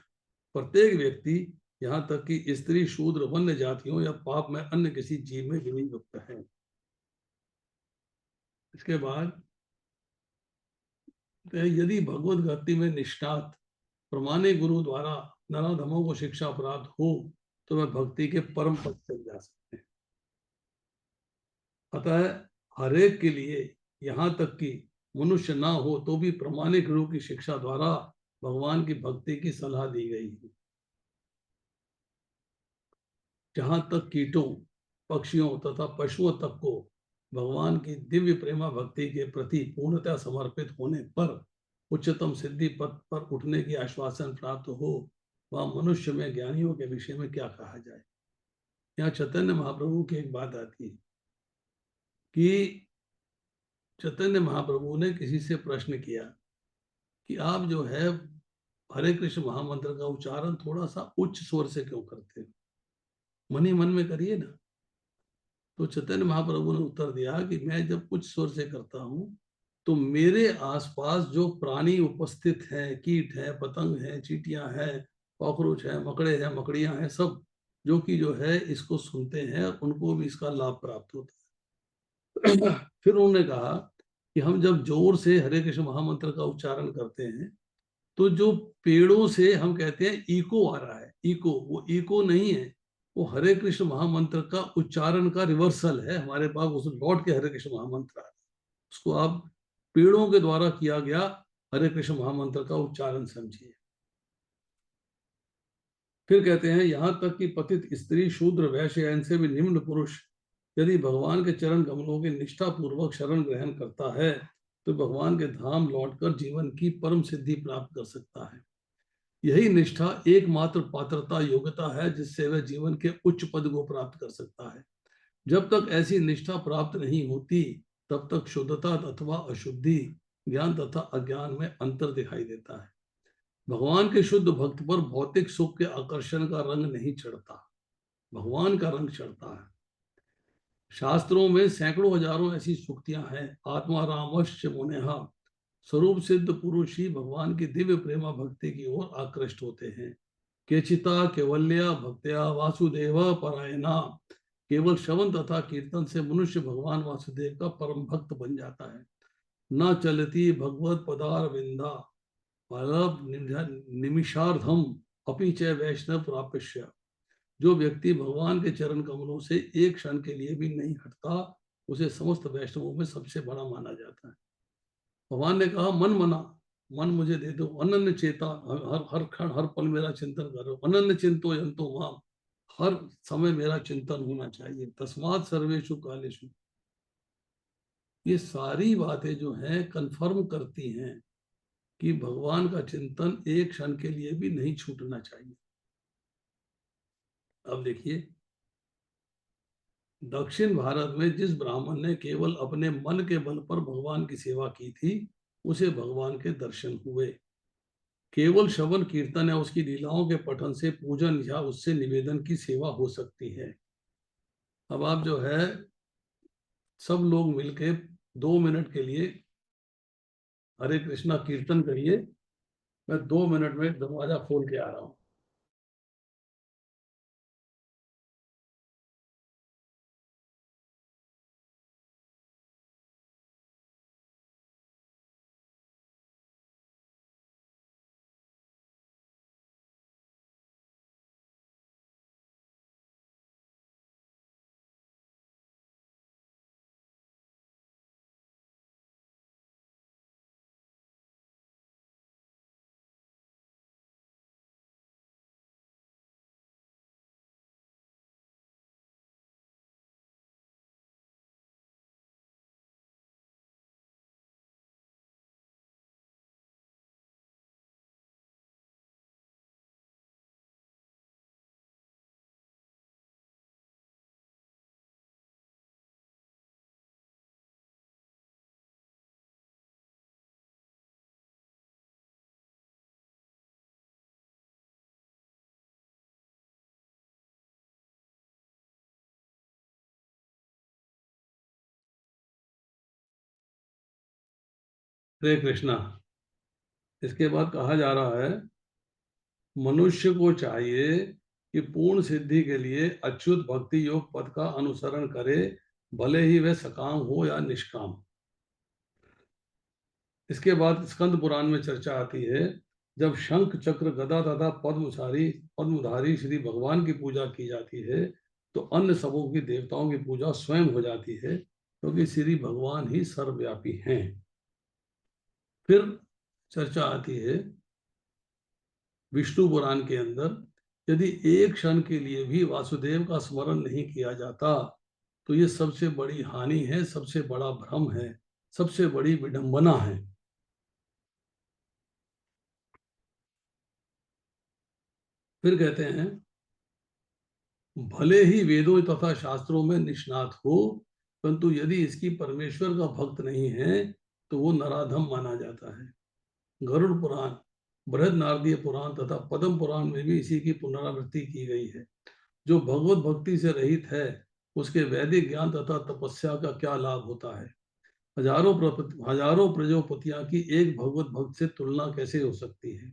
प्रत्येक व्यक्ति, यहाँ तक कि स्त्री, शूद्र, वन्य जातियों या पाप में अन्य किसी जीव में भी नहीं युक्त है। इसके बाद यदि भगवत भक्ति में निष्ठात प्रमाणिक गुरु द्वारा नराधमों को शिक्षा प्राप्त हो तो वह भक्ति के परम पद तक जा सकते हैं। अतः हरेक के लिए, यहाँ तक कि मनुष्य ना हो तो भी प्रमाणिक गुरु की शिक्षा द्वारा भगवान की भक्ति की सलाह दी गई है। जहां तक कीटों, पक्षियों तथा पशुओं तक को भगवान की दिव्य प्रेमा भक्ति के प्रति पूर्णतः समर्पित होने पर उच्चतम सिद्धि पद पर उठने की आश्वासन प्राप्त हो, वह मनुष्य में ज्ञानियों के विषय में क्या कहा जाए। यहाँ चैतन्य महाप्रभु की एक बात आती है कि चैतन्य महाप्रभु ने किसी से प्रश्न किया कि आप जो है हरे कृष्ण महामंत्र का उच्चारण थोड़ा सा उच्च स्वर से क्यों करते हो, मन ही मन में करिए ना। तो चैतन्य महाप्रभु ने उत्तर दिया कि मैं जब उच्च स्वर से करता हूं तो मेरे आसपास जो प्राणी उपस्थित हैं, कीट है, पतंग है, चींटियां हैं, कॉकरोच है, मकड़े हैं, मकड़ियां हैं, सब जो कि जो है इसको सुनते हैं और उनको भी इसका लाभ प्राप्त होता है। फिर उन्होंने कहा कि हम जब जोर से हरे कृष्ण महामंत्र का उच्चारण करते हैं तो जो पेड़ों से हम कहते हैं इको आ रहा है, इको, वो इको नहीं है, वो हरे कृष्ण महामंत्र का उच्चारण का रिवर्सल है। हमारे पास उस लौट के हरे कृष्ण महामंत्र आ रहा है, उसको आप पेड़ों के द्वारा किया गया हरे कृष्ण महामंत्र का उच्चारण समझिए। फिर कहते हैं यहाँ तक कि पतित स्त्री, शूद्र, वैश्य, इनसे भी निम्न पुरुष यदि भगवान के चरण कमलों की निष्ठा पूर्वक शरण ग्रहण करता है तो भगवान के धाम लौटकर जीवन की परम सिद्धि प्राप्त कर सकता है। यही निष्ठा एकमात्र पात्रता योग्यता है जिससे वह जीवन के उच्च पद को प्राप्त कर सकता है। जब तक ऐसी निष्ठा प्राप्त नहीं होती तब तक शुद्धता अथवा अशुद्धि, ज्ञान तथा अज्ञान में अंतर दिखाई देता है। भगवान के शुद्ध भक्त पर भौतिक सुख के आकर्षण का रंग नहीं चढ़ता, भगवान का रंग चढ़ता है। शास्त्रों में सैकड़ों हजारों ऐसी सूक्तियां हैं। आत्मा रामश्च मुनेहा, स्वरूप सिद्ध पुरुष ही भगवान की दिव्य प्रेमा भक्ति की ओर आकृष्ट होते हैं। केचिता केवल्या भक्त्या वासुदेव परायणा, केवल श्रवण तथा कीर्तन से मनुष्य भगवान वासुदेव का परम भक्त बन जाता है। न चलती भगवत पदार विंदा निमिषार्धम अपि च वैष्णव प्राप्य। जो व्यक्ति भगवान के चरण कमलों से एक क्षण के लिए भी नहीं हटता उसे समस्त वैष्णवों में सबसे बड़ा माना जाता है। भगवान ने कहा मन मना, मन मुझे दे दो, अनन्य चेता, हर हर क्षण हर पल मेरा चिंतन करो, अनन्य चिंतो यंतो माम, हर समय मेरा चिंतन होना चाहिए, तस्मात् सर्वेषु कालेषु। ये सारी बातें जो हैं कंफर्म करती हैं कि भगवान का चिंतन एक क्षण के लिए भी नहीं छूटना चाहिए। अब देखिए, दक्षिण भारत में जिस ब्राह्मण ने केवल अपने मन के बल पर भगवान की सेवा की थी उसे भगवान के दर्शन हुए। केवल श्रवण कीर्तन या उसकी लीलाओं के पठन से पूजन या उससे निवेदन की सेवा हो सकती है। अब आप जो है सब लोग मिलके 2 मिनट के लिए हरे कृष्णा कीर्तन करिए। मैं 2 मिनट में दरवाजा खोल के आ रहा हूँ। हरे कृष्णा। इसके बाद कहा जा रहा है, मनुष्य को चाहिए कि पूर्ण सिद्धि के लिए अच्युत भक्ति योग पद का अनुसरण करे, भले ही वह सकाम हो या निष्काम। इसके बाद स्कंद पुराण में चर्चा आती है, जब शंख चक्र गदा तथा पद्मधारी श्री भगवान की पूजा की जाती है तो अन्य सबों की देवताओं की पूजा स्वयं हो जाती है, क्योंकि श्री भगवान ही सर्वव्यापी हैं। फिर चर्चा आती है विष्णु पुराण के अंदर, यदि एक क्षण के लिए भी वासुदेव का स्मरण नहीं किया जाता तो ये सबसे बड़ी हानि है, सबसे बड़ा भ्रम है, सबसे बड़ी विडंबना है। फिर कहते हैं, भले ही वेदों तथा शास्त्रों में निष्णात हो, परंतु यदि इसकी परमेश्वर का भक्त नहीं है तो वो नराधम माना जाता है। गरुड़ पुराण, बृहद नारदीय पुराण तथा पद्म पुराण में भी इसी की पुनरावृत्ति की गई है। जो भगवत भक्ति से रहित है उसके वैदिक ज्ञान तथा तपस्या का क्या लाभ होता है। हजारों प्रजापतियां की एक भगवत भक्त से तुलना कैसे हो सकती है।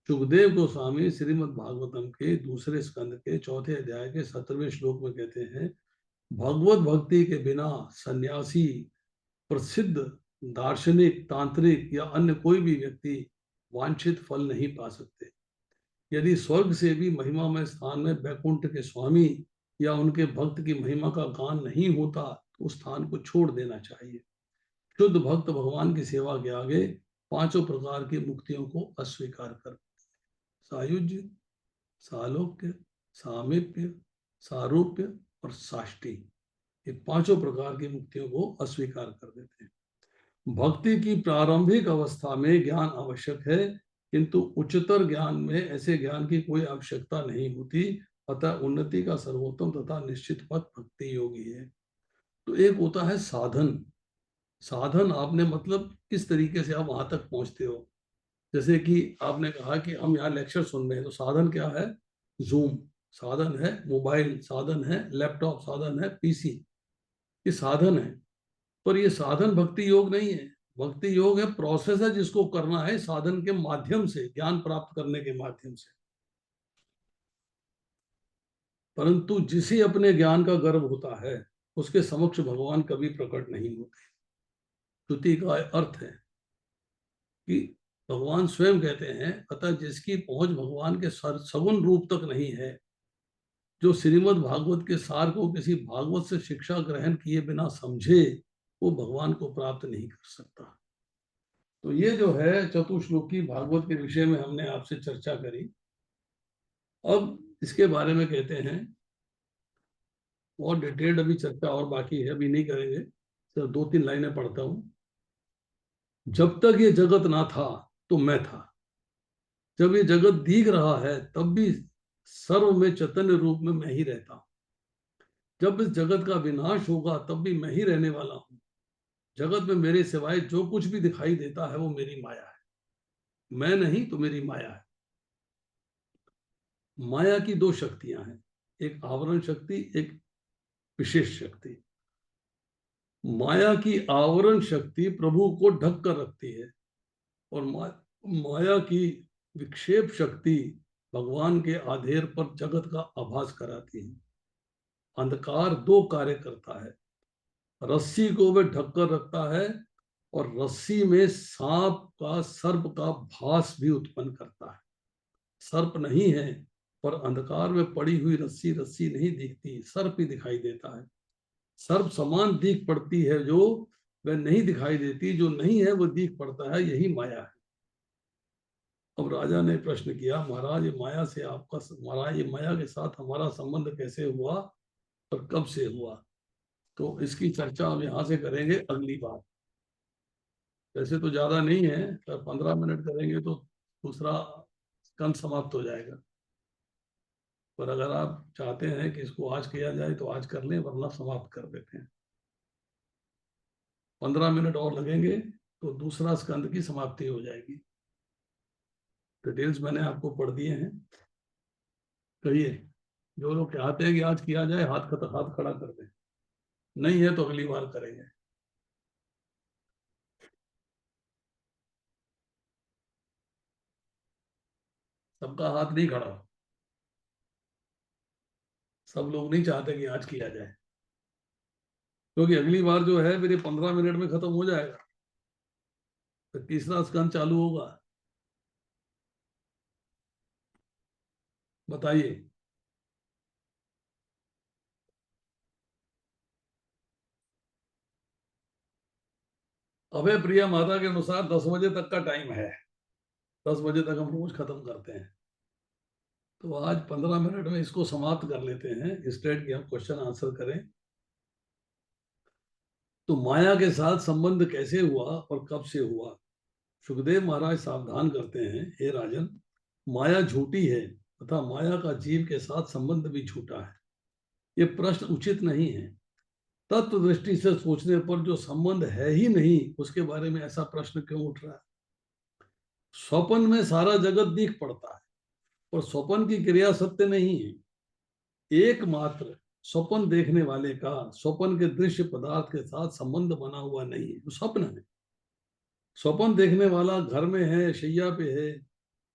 सुखदेव गोस्वामी श्रीमद् भागवतम के दूसरे स्कंद के चौथे अध्याय के 17वें श्लोक में कहते हैं, भगवत भक्ति के बिना सन्यासी, प्रसिद्ध दार्शनिक, तांत्रिक या अन्य कोई भी व्यक्ति वांछित फल नहीं पा सकते। यदि स्वर्ग से भी महिमा में स्थान में बैकुंठ के स्वामी या उनके भक्त की महिमा का गान नहीं होता तो उस स्थान को छोड़ देना चाहिए। शुद्ध भक्त भगवान की सेवा के आगे पांचों प्रकार की मुक्तियों को अस्वीकार कर, सायुज्य, सालोक्य, सामीप्य, सारूप्य और साष्टी, ये पांचों प्रकार की मुक्तियों को अस्वीकार कर देते हैं। भक्ति की प्रारंभिक अवस्था में ज्ञान आवश्यक है, किंतु उच्चतर ज्ञान में ऐसे ज्ञान की कोई आवश्यकता नहीं होती। अतः उन्नति का सर्वोत्तम तथा निश्चित पथ भक्ति योगी है। तो एक होता है साधन। साधन आपने मतलब किस तरीके से आप वहां तक पहुंचते हो। जैसे कि आपने कहा कि हम यहाँ लेक्चर सुन रहे हैं, तो साधन क्या है? जूम साधन है, मोबाइल साधन है, लैपटॉप साधन है, पीसी, ये साधन है। पर ये साधन भक्ति योग नहीं है। भक्ति योग है प्रोसेस है जिसको करना है साधन के माध्यम से, ज्ञान प्राप्त करने के माध्यम से। परंतु जिसे अपने ज्ञान का गर्व होता है उसके समक्ष भगवान कभी प्रकट नहीं होते। श्रुति का अर्थ है कि भगवान स्वयं कहते हैं, अतः जिसकी पहुंच भगवान के सगुण रूप तक नहीं है, जो श्रीमद् भागवत के सार को किसी भागवत से शिक्षा ग्रहण किए बिना समझे, वो भगवान को प्राप्त नहीं कर सकता। तो ये जो है चतुश्लोकी भागवत के विषय में हमने आपसे चर्चा करी। अब इसके बारे में कहते हैं और डिटेल्ड अभी चर्चा और बाकी है, अभी नहीं करेंगे, सिर्फ 2-3 लाइनें पढ़ता हूं। जब तक ये जगत ना था तो मैं था, जब ये जगत दिख रहा है तब भी सर्व में चैतन्य रूप में मैं ही रहता हूं। जब इस जगत का विनाश होगा तब भी मैं ही रहने वाला हूं। जगत में मेरे सिवाय जो कुछ भी दिखाई देता है वो मेरी माया है। मैं नहीं तो मेरी माया है। माया की 2 शक्तियां हैं, एक आवरण शक्ति, एक विशेष शक्ति। माया की आवरण शक्ति प्रभु को ढक कर रखती है और माया की विक्षेप शक्ति भगवान के आधेर पर जगत का आभास कराती है। अंधकार 2 कार्य करता है, रस्सी को वह ढक कर रखता है और रस्सी में सांप का, सर्प का भास भी उत्पन्न करता है। सर्प नहीं है, पर अंधकार में पड़ी हुई रस्सी रस्सी नहीं दिखती, सर्प ही दिखाई देता है। सर्प समान दिख पड़ती है, जो वह नहीं दिखाई देती, जो नहीं है वो दिख पड़ता है, यही माया है। अब राजा ने प्रश्न किया, महाराज ये माया से आपका, महाराज ये माया के साथ हमारा संबंध कैसे हुआ और कब से हुआ? तो इसकी चर्चा हम यहाँ से करेंगे अगली बार। वैसे तो ज्यादा नहीं है, पर 15 मिनट करेंगे तो दूसरा स्कंद समाप्त हो जाएगा। पर अगर आप चाहते हैं कि इसको आज किया जाए तो आज कर लें, वरना समाप्त कर देते हैं। 15 मिनट और लगेंगे तो दूसरा स्कंद की समाप्ति हो जाएगी। डिटेल्स मैंने आपको पढ़ दिए हैं। कहिए, जो लोग चाहते हैं कि आज किया जाए हाथ खड़ा कर दें, नहीं है तो अगली बार करेंगे। सबका हाथ नहीं खड़ा, सब लोग नहीं चाहते कि आज किया जाए, क्योंकि अगली बार जो है मेरे 15 मिनट में खत्म हो जाएगा, तो तीसरा स्कंद चालू होगा। बताइए। अभय प्रिया माता के अनुसार 10 बजे तक का टाइम है, 10 बजे तक हम रोज खत्म करते हैं। तो आज 15 मिनट में इसको समाप्त कर लेते हैं, स्ट्रेट की हम क्वेश्चन आंसर करें। तो माया के साथ संबंध कैसे हुआ और कब से हुआ? सुखदेव महाराज सावधान करते हैं, हे राजन, माया झूठी है तथा माया का जीव के साथ संबंध भी झूठा है। ये प्रश्न उचित नहीं है। तत्व दृष्टि से सोचने पर जो संबंध है ही नहीं, उसके बारे में ऐसा प्रश्न क्यों उठ रहा है? स्वप्न में सारा जगत दिख पड़ता है, और स्वप्न की क्रिया सत्य नहीं है। एकमात्र स्वप्न देखने वाले का स्वप्न के दृश्य पदार्थ के साथ संबंध बना हुआ नहीं है, वो स्वप्न है। स्वप्न देखने वाला घर में है, शैया पे है।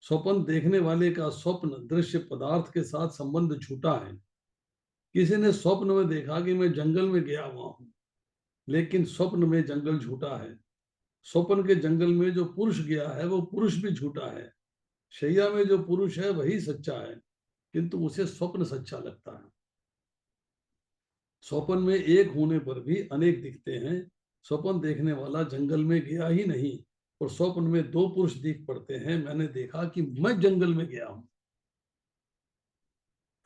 स्वप्न देखने वाले का स्वप्न दृश्य पदार्थ के साथ संबंध झूठा है। किसी ने स्वप्न में देखा कि मैं जंगल में गया हुआ हूं, लेकिन स्वप्न में जंगल झूठा है। स्वप्न के जंगल में जो पुरुष गया है वो पुरुष भी झूठा है। शैया में जो पुरुष है वही सच्चा है, किंतु उसे स्वप्न सच्चा लगता है। स्वप्न में एक होने पर भी अनेक दिखते हैं। स्वप्न देखने वाला जंगल में गया ही नहीं, और स्वप्न में 2 पुरुष दिख पड़ते हैं। मैंने देखा कि मैं जंगल में गया हूं।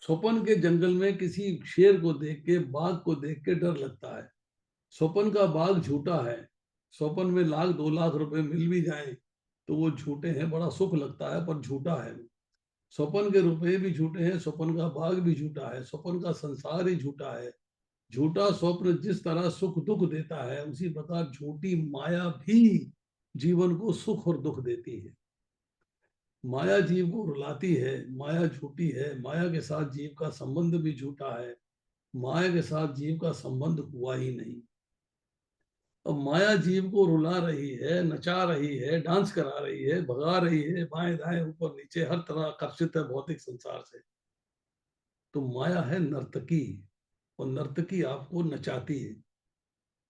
स्वप्न के जंगल में किसी शेर को देख के, बाघ को देख के डर लगता है। स्वप्न का बाघ झूठा है। स्वप्न में 1 लाख 2 लाख रुपए मिल भी जाए तो वो झूठे हैं, बड़ा सुख लगता है पर झूठा है। स्वप्न के रुपए भी झूठे हैं, स्वप्न का भाग भी झूठा है, स्वप्न का संसार ही झूठा है। झूठा स्वप्न जिस तरह सुख दुख देता है, उसी प्रकार झूठी माया भी जीवन को सुख और दुख देती है। माया जीव को रुलाती है, माया झूठी है, माया के साथ जीव का संबंध भी झूठा है, माया के साथ जीव का संबंध हुआ ही नहीं। अब माया जीव को रुला रही है, नचा रही है, डांस करा रही है, भगा रही है, बाएं दाएं ऊपर नीचे हर तरह आकर्षित है भौतिक संसार से। तो माया है नर्तकी, और नर्तकी आपको नचाती है।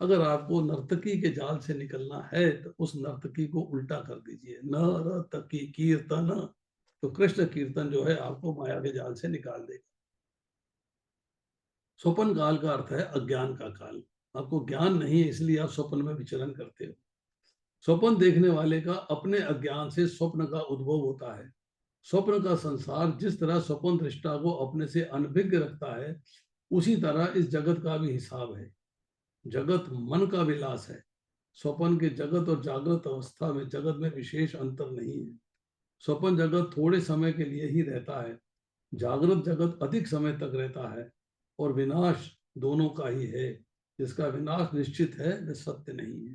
अगर आपको नर्तकी के जाल से निकलना है तो उस नर्तकी को उल्टा कर दीजिए, नर्तकी कीर्तन। तो कृष्ण कीर्तन जो है आपको माया के जाल से निकाल देगा। स्वपन काल का अर्थ है अज्ञान का काल। आपको ज्ञान नहीं है, इसलिए आप स्वप्न में विचरण करते हो। स्वप्न देखने वाले का अपने अज्ञान से स्वप्न का उद्भव होता है। स्वप्न का संसार जिस तरह स्वप्न दृष्टा को अपने से अनभिज्ञ रखता है, उसी तरह इस जगत का भी हिसाब है। जगत मन का विलास है। स्वप्न के जगत और जागृत अवस्था में जगत में विशेष अंतर नहीं है। स्वप्न जगत थोड़े समय के लिए ही रहता है, जागृत जगत अधिक समय तक रहता है, और विनाश दोनों का ही है। जिसका विनाश निश्चित है वह सत्य नहीं है।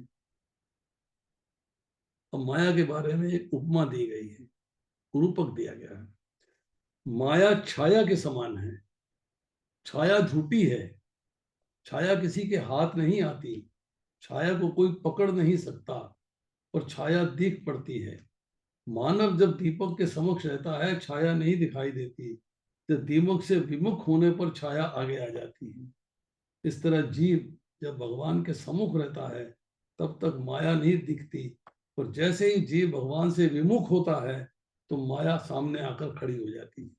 अब माया के बारे में एक उपमा दी गई है, रूपक दिया गया है। माया छाया के समान है। छाया झूठी है। छाया किसी के हाथ नहीं आती। छाया को कोई पकड़ नहीं सकता, और छाया दिख पड़ती है। मानव जब दीपक के समक्ष रहता है, छाया नहीं दिखाई देती। जब दीपक से विमुख होने पर छाया आगे आ जाती है। इस तरह जीव जब भगवान के सम्मुख रहता है, तब तक माया नहीं दिखती, और जैसे ही जीव भगवान से विमुख होता है, तो माया सामने आकर खड़ी हो जाती है।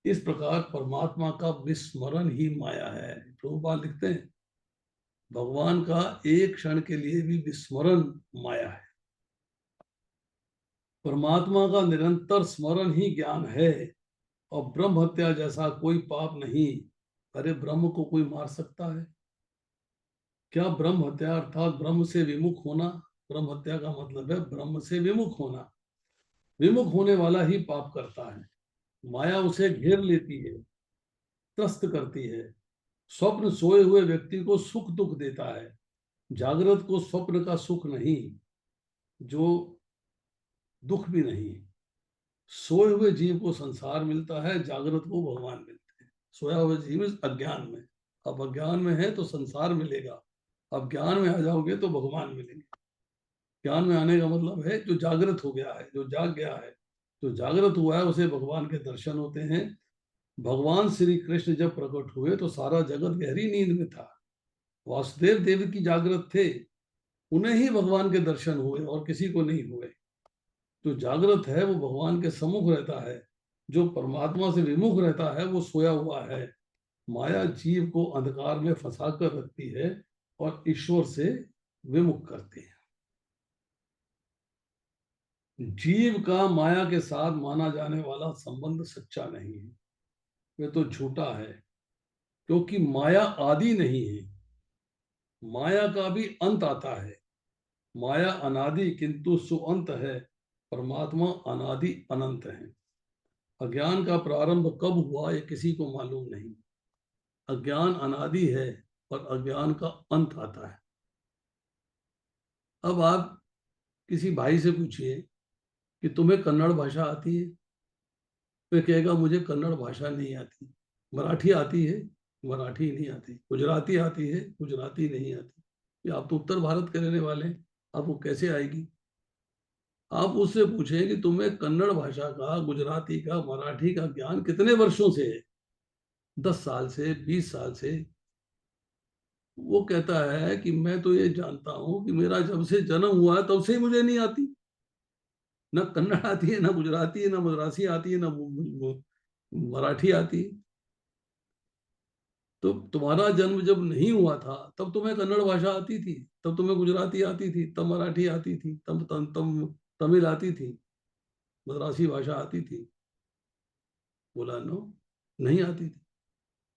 इस प्रकार परमात्मा का विस्मरण ही माया है। प्रभुपाद लिखते हैं, भगवान का एक क्षण के लिए भी विस्मरण माया है। परमात्मा का निरंतर स्मरण ही ज्ञान है, और ब्रह्म हत्या जैसा कोई पाप नहीं। अरे ब्रह्म को कोई मार सकता है क्या? ब्रह्म हत्या अर्थात ब्रह्म से विमुख होना। ब्रह्म हत्या का मतलब है ब्रह्म से विमुख होना। विमुख होने वाला ही पाप करता है। माया उसे घेर लेती है, त्रस्त करती है। स्वप्न सोए हुए व्यक्ति को सुख दुख देता है, जागृत को स्वप्न का सुख नहीं, जो दुख भी नहीं। सोए हुए जीव को संसार मिलता है, जागृत को भगवान मिलते हैं। सोया हुआ जीव इस अज्ञान में। अब अज्ञान में है तो संसार मिलेगा, अब ज्ञान में आ जाओगे तो भगवान मिलेंगे। ज्ञान में आने का मतलब है जो जागृत हो गया है, जो जाग गया है, जो जागृत हुआ है, उसे भगवान के दर्शन होते हैं। भगवान श्री कृष्ण जब प्रकट हुए तो सारा जगत गहरी नींद में था। वासुदेव देव की जागृत थे, उन्हें ही भगवान के दर्शन हुए और किसी को नहीं हुए। जो जागृत है वो भगवान के सम्मुख रहता है, जो परमात्मा से विमुख रहता है वो सोया हुआ है। माया जीव को अंधकार में फंसा कर रखती है और ईश्वर से विमुख करती है। जीव का माया के साथ माना जाने वाला संबंध सच्चा नहीं है, वे तो झूठा है। क्योंकि माया आदि नहीं है, माया का भी अंत आता है। माया अनादि किंतु सुअंत है, परमात्मा अनादि अनंत है। अज्ञान का प्रारंभ कब हुआ ये किसी को मालूम नहीं। अज्ञान अनादि है, और अज्ञान का अंत आता है। अब आप किसी भाई से पूछिए कि तुम्हें कन्नड़ भाषा आती है? वे कहेगा मुझे कन्नड़ भाषा नहीं आती। मराठी आती है? मराठी नहीं आती। गुजराती आती है? गुजराती नहीं आती। ये आप तो उत्तर भारत के रहने वाले हैं, आपको कैसे आएगी? आप उससे पूछें कि तुम्हें कन्नड़ भाषा का, गुजराती का, मराठी का ज्ञान कितने वर्षों से है? 10 साल से, 20 साल से? वो कहता है कि मैं तो ये जानता हूं कि मेरा जब से जन्म हुआ है तब से ही मुझे नहीं आती। ना कन्नड़ आती है, ना गुजराती है, ना मद्रासी आती है, ना मराठी आती है। तो तुम्हारा जन्म जब नहीं हुआ था तब तुम्हें कन्नड़ भाषा आती थी, तब तुम्हें गुजराती आती थी, तब मराठी आती थी, तब तमिल आती थी, मद्रासी भाषा आती थी। बोला नो, नहीं आती थी।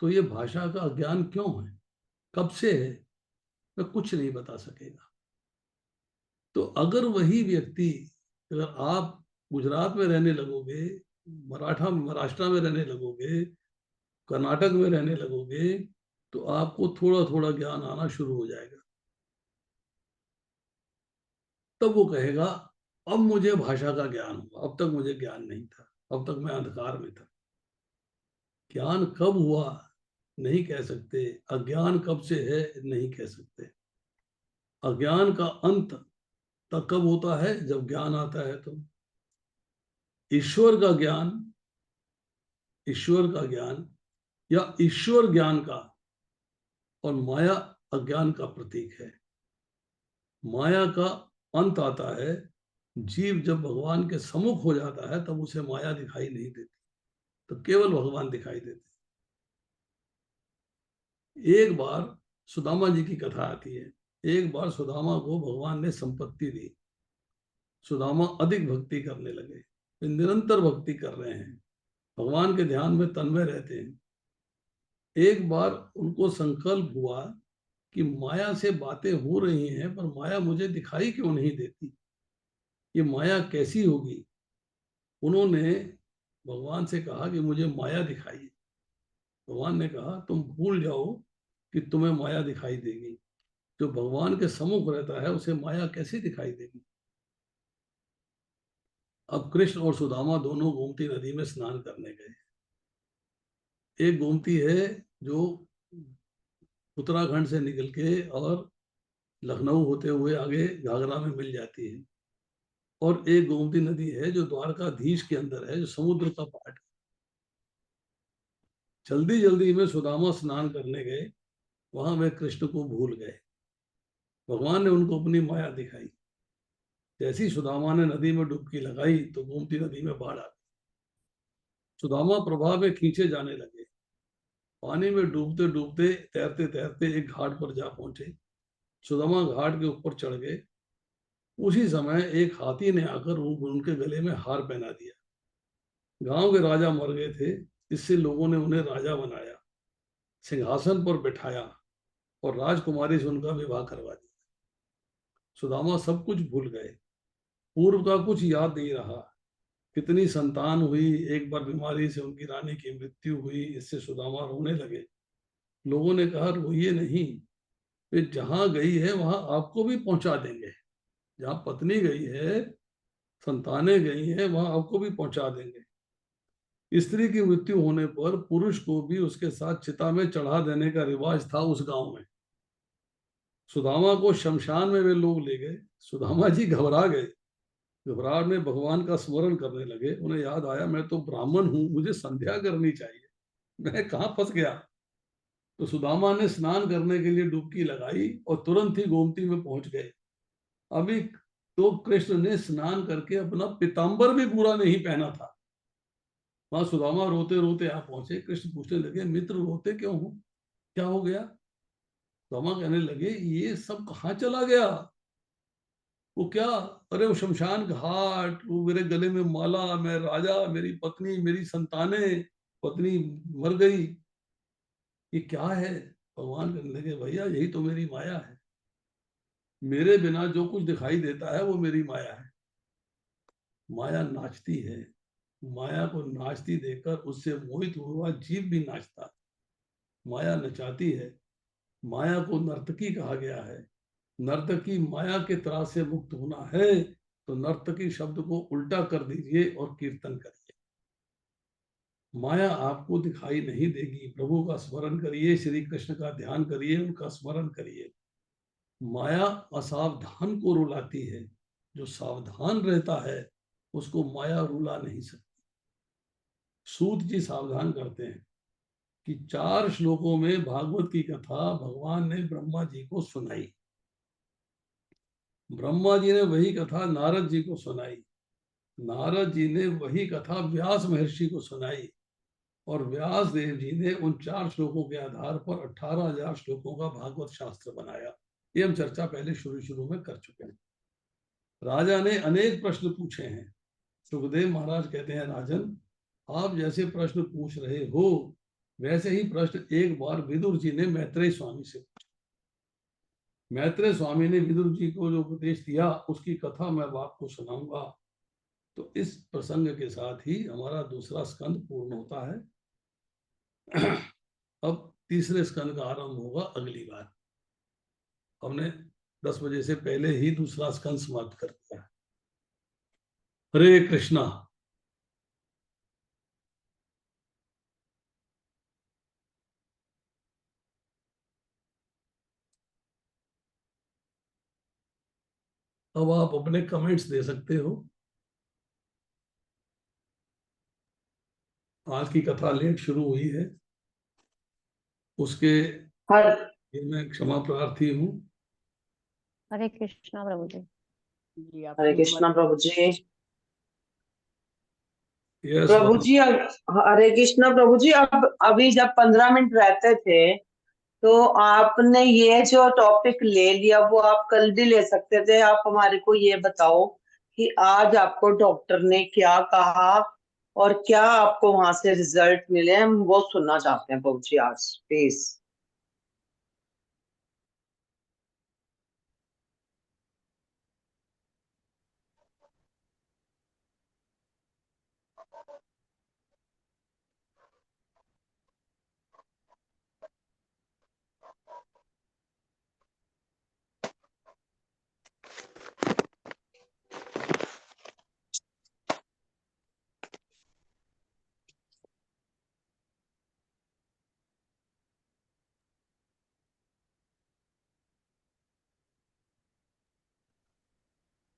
तो ये भाषा का अज्ञान क्यों है? कब से है? मैं कुछ नहीं बता सकेगा। तो अगर वही व्यक्ति, अगर आप गुजरात में रहने लगोगे, महाराष्ट्र में रहने लगोगे, कर्नाटक में रहने लगोगे, तो आपको थोड़ा थोड़ा ज्ञान आना शुरू हो जाएगा। तब वो कहेगा अब मुझे भाषा का ज्ञान हुआ, अब तक मुझे ज्ञान नहीं था, अब तक मैं अंधकार में था। ज्ञान कब हुआ नहीं कह सकते, अज्ञान कब से है नहीं कह सकते। अज्ञान का अंत तब कब होता है, जब ज्ञान आता है। तो ईश्वर का ज्ञान, ईश्वर का ज्ञान या ईश्वर ज्ञान का, और माया अज्ञान का प्रतीक है। माया का अंत आता है, जीव जब भगवान के सम्मुख हो जाता है तब उसे माया दिखाई नहीं देती, तो केवल भगवान दिखाई देते। एक बार सुदामा जी की कथा आती है। एक बार सुदामा को भगवान ने संपत्ति दी। सुदामा अधिक भक्ति करने लगे, वे निरंतर भक्ति कर रहे हैं, भगवान के ध्यान में तन्मय रहते हैं। एक बार उनको संकल्प हुआ कि माया से बातें हो रही हैं पर माया मुझे दिखाई क्यों नहीं देती, ये माया कैसी होगी। उन्होंने भगवान से कहा कि मुझे माया दिखाइए। भगवान ने कहा तुम भूल जाओ कि तुम्हें माया दिखाई देगी, जो भगवान के सम्मुख रहता है उसे माया कैसे दिखाई देगी। अब कृष्ण और सुदामा दोनों गोमती नदी में स्नान करने गए। एक गोमती है जो उत्तराखंड से निकल के और लखनऊ होते हुए आगे घाघरा में मिल जाती है, और एक गोमती नदी है जो द्वारकाधीश के अंदर है, जो समुद्र का पार्ट है। जल्दी जल्दी में सुदामा स्नान करने गए, वहां वे कृष्ण को भूल गए। भगवान ने उनको अपनी माया दिखाई। जैसी सुदामा ने नदी में डुबकी लगाई तो गोमती नदी में बाढ़ आ गई। सुदामा प्रवाह में खींचे जाने लगे। पानी में डूबते डूबते तैरते तैरते एक घाट पर जा पहुंचे। सुदामा घाट के ऊपर चढ़ गए। उसी समय एक हाथी ने आकर उनके गले में हार पहना दिया। गांव के राजा मर गए थे, इससे लोगों ने उन्हें राजा बनाया, सिंहासन पर बिठाया और राजकुमारी से उनका विवाह करवा दिया। सुदामा सब कुछ भूल गए, पूर्व का कुछ याद नहीं रहा। कितनी संतान हुई, एक बार बीमारी से उनकी रानी की मृत्यु हुई, इससे सुदामा रोने लगे। लोगों ने कहा रोइए नहीं, वे जहां गई है वहां आपको भी पहुंचा देंगे। जहां पत्नी गई है, संतानें गई हैं, वहां आपको भी पहुंचा देंगे। स्त्री की मृत्यु होने पर पुरुष को भी उसके साथ चिता में चढ़ा देने का रिवाज था उस गांव में। सुदामा को शमशान में वे लोग ले गए। सुदामा जी घबरा गए। घबराहट में भगवान का स्मरण करने लगे। उन्हें याद आया मैं तो ब्राह्मण हूं, मुझे संध्या करनी चाहिए, मैं कहाँ फंस गया। तो सुदामा ने स्नान करने के लिए डुबकी लगाई और तुरंत ही गोमती में पहुंच गए। अभी तो कृष्ण ने स्नान करके अपना पीताम्बर भी पूरा नहीं पहना था। वहां सुदामा रोते रोते आ पहुंचे। कृष्ण पूछने लगे मित्र रोते क्यों हो, क्या हो गया। सुदामा कहने लगे ये सब कहाँ चला गया। वो क्या, अरे वो शमशान घाट, वो मेरे गले में माला, मैं राजा, मेरी पत्नी, मेरी संतानें, पत्नी मर गई, ये क्या है। भगवान कहने लगे भैया यही तो मेरी माया है, मेरे बिना जो कुछ दिखाई देता है वो मेरी माया है। माया नाचती है, माया को नाचती देखकर उससे मोहित हुआ जीव भी नाचता है। माया नचाती है। माया को नर्तकी कहा गया है। नर्तकी माया के त्रास से मुक्त होना है तो नर्तकी शब्द को उल्टा कर दीजिए और कीर्तन करिए। माया आपको दिखाई नहीं देगी। प्रभु का स्मरण करिए, श्री कृष्ण का ध्यान करिए, उनका स्मरण करिए। माया असावधान को रुलाती है, जो सावधान रहता है उसको माया रुला नहीं सकती। सूत जी सावधान करते हैं कि 4 श्लोकों में भागवत की कथा भगवान ने ब्रह्मा जी को सुनाई। ब्रह्मा जी ने वही कथा नारद जी को सुनाई। नारद जी ने वही कथा व्यास महर्षि को सुनाई, और व्यास देव जी ने उन 4 श्लोकों के आधार पर 18,000 श्लोकों का भागवत शास्त्र बनाया। ये हम चर्चा पहले शुरू शुरू में कर चुके हैं। राजा ने अनेक प्रश्न पूछे हैं। सुखदेव महाराज कहते हैं राजन, आप जैसे प्रश्न पूछ रहे हो वैसे ही प्रश्न एक बार विदुर जी ने मैत्रेय स्वामी से पूछा। मैत्रेय स्वामी ने विदुर जी को जो उपदेश दिया उसकी कथा मैं आपको सुनाऊंगा। तो इस प्रसंग के साथ ही हमारा दूसरा स्कंद पूर्ण होता है। अब तीसरे स्कंद का आरंभ होगा अगली बार। हमने 10 बजे से पहले ही दूसरा स्कंद समाप्त कर दिया। हरे कृष्णा। अब आप अपने कमेंट्स दे सकते हो। आज की कथा लेट शुरू हुई है, उसके हर लिए मैं क्षमा प्रार्थी हूँ। हरे कृष्णा प्रभु जी। हरे कृष्णा प्रभु जी। यस प्रभु जी हरे कृष्णा प्रभु जी। अब अभी जब 15 मिनट रहते थे तो आपने ये जो टॉपिक ले लिया वो आप कल भी ले सकते थे। आप हमारे को ये बताओ कि आज आपको डॉक्टर ने क्या कहा और क्या आपको वहां से रिजल्ट मिले, हम वो सुनना चाहते हैं प्रभु जी आज प्लीज।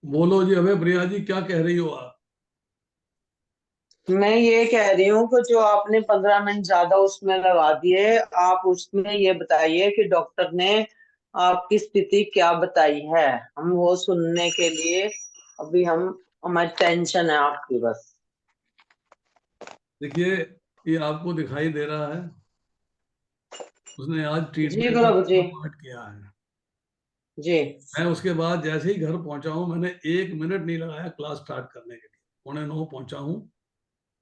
बोलो जी। अबे प्रिया जी, क्या कह रही हो आप? मैं ये कह रही हूँ कि जो आपने 15 मिनट ज्यादा उसमें लगा दिए, आप उसमें ये बताइए कि डॉक्टर ने आपकी स्थिति क्या बताई है, हम वो सुनने के लिए अभी हम हमारी टेंशन है आपकी बस। देखिए, ये आपको दिखाई दे रहा है, उसने आज जी ट्रीटमेंट का प्रभु जी। पूरा पार्ट किया है। जी मैं उसके बाद जैसे ही घर पहुंचा हूं, मैंने 1 मिनट नहीं लगाया क्लास स्टार्ट करने के लिए। 8:45 पहुंचा हूं।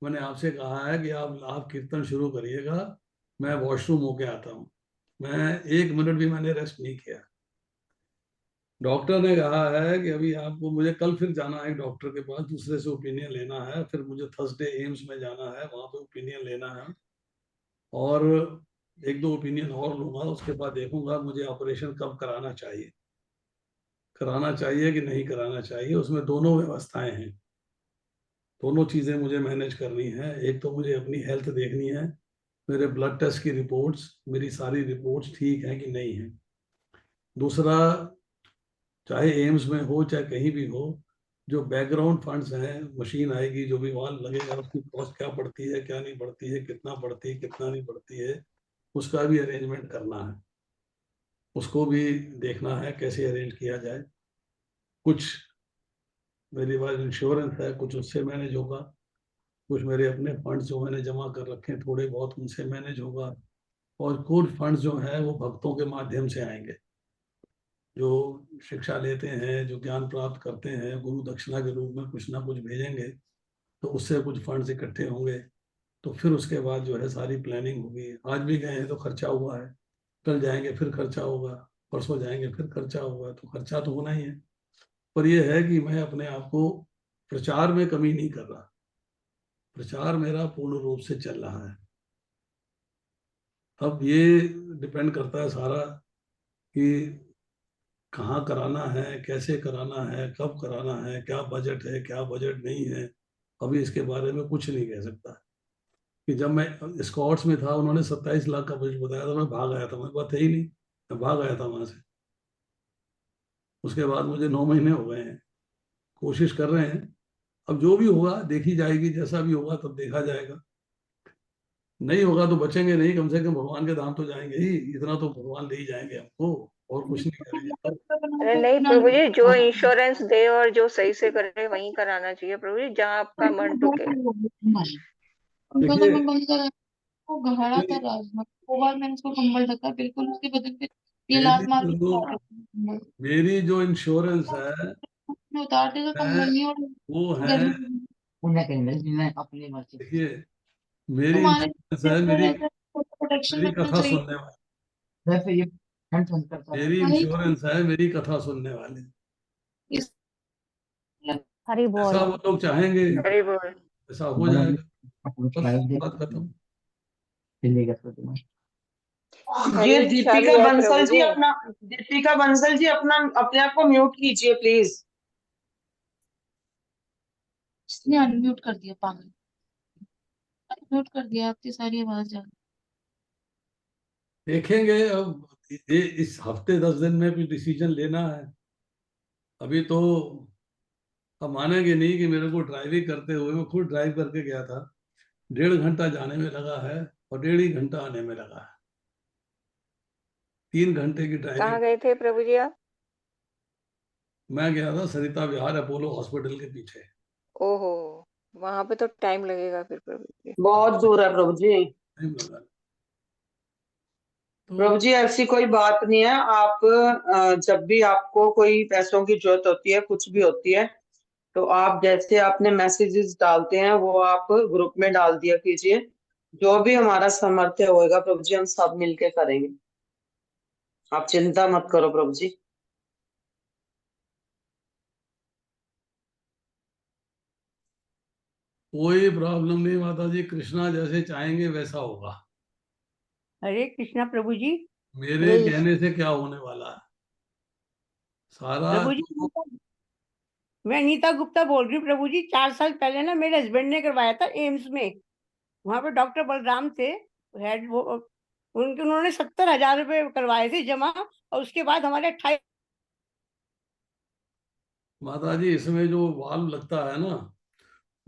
मैंने आपसे कहा है कि आप कीर्तन शुरू करिएगा, मैं वॉशरूम होके आता हूं। मैं 1 मिनट भी मैंने रेस्ट नहीं किया। डॉक्टर ने कहा है कि अभी आपको, मुझे कल फिर जाना है डॉक्टर के पास, दूसरे से ओपिनियन लेना है। फिर मुझे थर्सडे एम्स में जाना है, वहां पे ओपिनियन लेना है। और 1-2 ओपिनियन और लूंगा, उसके बाद देखूंगा मुझे ऑपरेशन कब कराना चाहिए, कराना चाहिए कि नहीं कराना चाहिए। उसमें दोनों व्यवस्थाएं हैं, दोनों चीजें मुझे मैनेज करनी है। एक तो मुझे अपनी हेल्थ देखनी है, मेरे ब्लड टेस्ट की रिपोर्ट्स, मेरी सारी रिपोर्ट्स ठीक है कि नहीं है। दूसरा, चाहे एम्स में हो चाहे कहीं भी हो, जो बैकग्राउंड फंड्स हैं, मशीन आएगी, जो भी वहाँ लगेगा, उसकी कॉस्ट क्या पड़ती है, क्या नहीं पड़ती है, कितना पड़ती है, कितना नहीं पड़ती है, उसका भी अरेंजमेंट करना है। उसको भी देखना है कैसे अरेंज किया जाए। कुछ मेरे पास इंश्योरेंस है, कुछ उससे मैनेज होगा। कुछ मेरे अपने फंड्स जो मैंने जमा कर रखे हैं थोड़े बहुत, उनसे मैनेज होगा। और कुछ फंड्स जो है वो भक्तों के माध्यम से आएंगे, जो शिक्षा लेते हैं, जो ज्ञान प्राप्त करते हैं, गुरु दक्षिणा के रूप में कुछ ना कुछ भेजेंगे, तो उससे कुछ फंड्स इकट्ठे होंगे। तो फिर उसके बाद जो है सारी प्लानिंग होगी। आज भी गए हैं तो खर्चा हुआ है, कल जाएंगे फिर खर्चा होगा, परसों जाएंगे फिर खर्चा होगा, तो खर्चा तो होना ही है। पर यह है कि मैं अपने आप को प्रचार में कमी नहीं कर रहा, प्रचार मेरा पूर्ण रूप से चल रहा है। अब ये डिपेंड करता है सारा कि कहाँ कराना है, कैसे कराना है, कब कराना है, क्या बजट है, क्या बजट नहीं है। अभी इसके बारे में कुछ नहीं कह सकता। कि जब मैं स्कॉट्स में था, उन्होंने 27 लाख का बजट बताया था, मैं भाग आया था, मेरे पास है ही नहीं, मैं भाग आया था वहां से। उसके बाद मुझे 9 महीने हो गए हैं, कोशिश कर रहे हैं। अब जो भी होगा देखी जाएगी, जैसा भी होगा तब देखा जाएगा। नहीं होगा तो बचेंगे नहीं, कम से कम भगवान के धाम तो जाएंगे ही, इतना तो भगवान ले ही जाएंगे हमको, और कुछ नहीं करेंगे। अरे नहीं प्रभु जी, जो इंश्योरेंस दे और जो सही से करे वहीं कराना चाहिए प्रभु जी, जहाँ आपका मन टुके। उनको तो देखिए, मैं बंद करा, वो घड़ा था मेरी राजमा, वो बार मैंने उसको कंबल ढका बिल्कुल उसके बदन पे, ये मेरी लात मार के जो उतार देते हैं कंबल। मेरी जो इंश्योरेंस है, मैं उतारते तो है कंबल नहीं और वो है, गर्मी में। उन्हें कहेंगे मैं अपनी मर्जी देखिए, मेरी तुम्हारे इंश्योरेंस है, मेरी प्रोटेक्शन मेरी रखना कथा चाहिए। सुनने वाली। वैसे ये मेरी इंश्योरेंस है, मेरी कथा सुनने वाले, इस हरी बोल, ऐसा वो लोग चाहेंगे हरी बोल। ऐसा हो जाएगा, बस बात खत्म। जी हरी चालू है प्रभु जी। दीपिका बंसल जी अपना अपने आप को म्यूट कीजिए प्लीज। इसने अनम्यूट कर दिया, पागल, अनम्यूट कर दिया, आपकी सारी आवाज जा रही। देखेंगे अब, ये इस हफ्ते 10 दिन में भी डिसीजन लेना है। अभी तो अब मानेंगे नहीं कि मेरे को ड्राइविंग करते हुए, मैं खुद ड्राइव करके गया था, 1.5 घंटा जाने में लगा है और 1.5 ही घंटा आने में लगा है, 3 घंटे की कहाँ ड्राइविंग। गए थे प्रभु जी आप? मैं गया था सरिता विहार अपोलो हॉस्पिटल के पीछे। ओहो, वहां पे तो टाइम लगेगा फिर प्रभु जी। बहुत दूर है प्रभु जी। टाइम लगा प्रभु तो। जी ऐसी कोई बात नहीं है। आप जब भी आपको कोई पैसों की जरूरत होती है, कुछ भी होती है, तो आप जैसे आपने मैसेजेस डालते हैं वो आप ग्रुप में डाल दिया कीजिए। जो भी हमारा सामर्थ्य होएगा प्रभु जी हम सब मिलके करेंगे। आप चिंता मत करो प्रभु जी। कोई प्रॉब्लम नहीं माता जी, कृष्णा जैसे चाहेंगे वैसा होगा। हरे कृष्णा प्रभु जी। मेरे कहने से क्या होने वाला है, सारा प्रभु जी मैं अनीता गुप्ता बोल रही हूँ प्रभु जी। 4 साल पहले ना मेरे हस्बैंड ने करवाया था एम्स में, वहां पे डॉक्टर बलराम थे हेड, वो उन्होंने 70,000 रुपए करवाए थे जमा, और उसके बाद हमारे 28। माता जी इसमें जो वाल्व लगता है ना,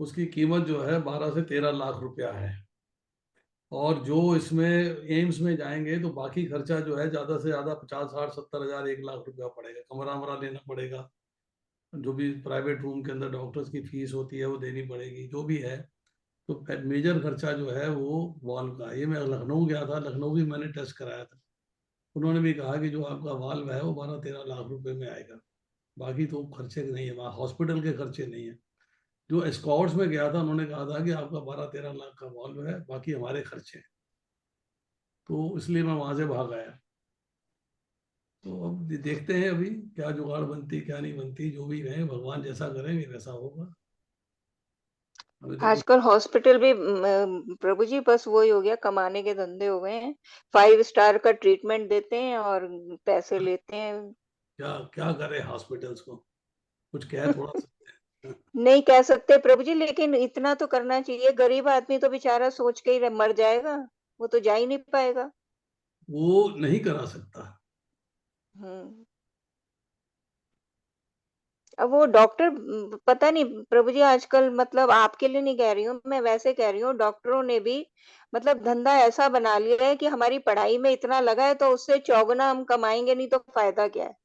उसकी कीमत जो है 12 से 13 लाख रुपया है। और जो इसमें एम्स में जाएंगे तो बाकी खर्चा जो है ज्यादा से ज्यादा 50, 60, 70 हजार, 1 लाख रुपया पड़ेगा। कमरा वमरा लेना पड़ेगा, जो भी प्राइवेट रूम के अंदर डॉक्टर्स की फीस होती है वो देनी पड़ेगी, जो भी है। तो मेजर खर्चा जो है वो वाल्व का। ये मैं लखनऊ गया था, लखनऊ भी मैंने टेस्ट कराया था, उन्होंने भी कहा कि जो आपका वाल्व है वो 12, 13 लाख रुपए में आएगा। बाकी तो खर्चे नहीं है, वहाँ हॉस्पिटल के खर्चे नहीं है। जो स्कॉट्स में गया था उन्होंने कहा था कि आपका 12, 13 लाख का वाल्व है, बाकी हमारे खर्चे हैं। तो इसलिए मैं वहां से भाग आया। तो अब देखते हैं अभी क्या जुगाड़ बनती क्या नहीं बनती, जो भी रहे भगवान जैसा करेंगे वैसा होगा। अभी तो कुछ आजकल हॉस्पिटल भी प्रभु जी बस वही हो गया, कमाने के धंधे हो गए हैं। 5 स्टार का ट्रीटमेंट देते हैं और पैसे लेते हैं। क्या क्या करे हॉस्पिटल्स को, कुछ कह थोड़ा सकते हैं। नहीं कह सकते प्रभु जी, लेकिन इतना तो करना चाहिए। गरीब आदमी तो बेचारा सोच के ही मर जाएगा, वो तो जा ही नहीं पाएगा। वो नहीं करा सकता। हम्म। अब वो डॉक्टर पता नहीं प्रभु जी, आजकल मतलब आपके लिए नहीं कह रही हूँ मैं, वैसे कह रही हूँ, डॉक्टरों ने भी मतलब धंधा ऐसा बना लिया है कि हमारी पढ़ाई में इतना लगा है तो उससे चौगुना हम कमाएंगे, नहीं तो फायदा क्या है।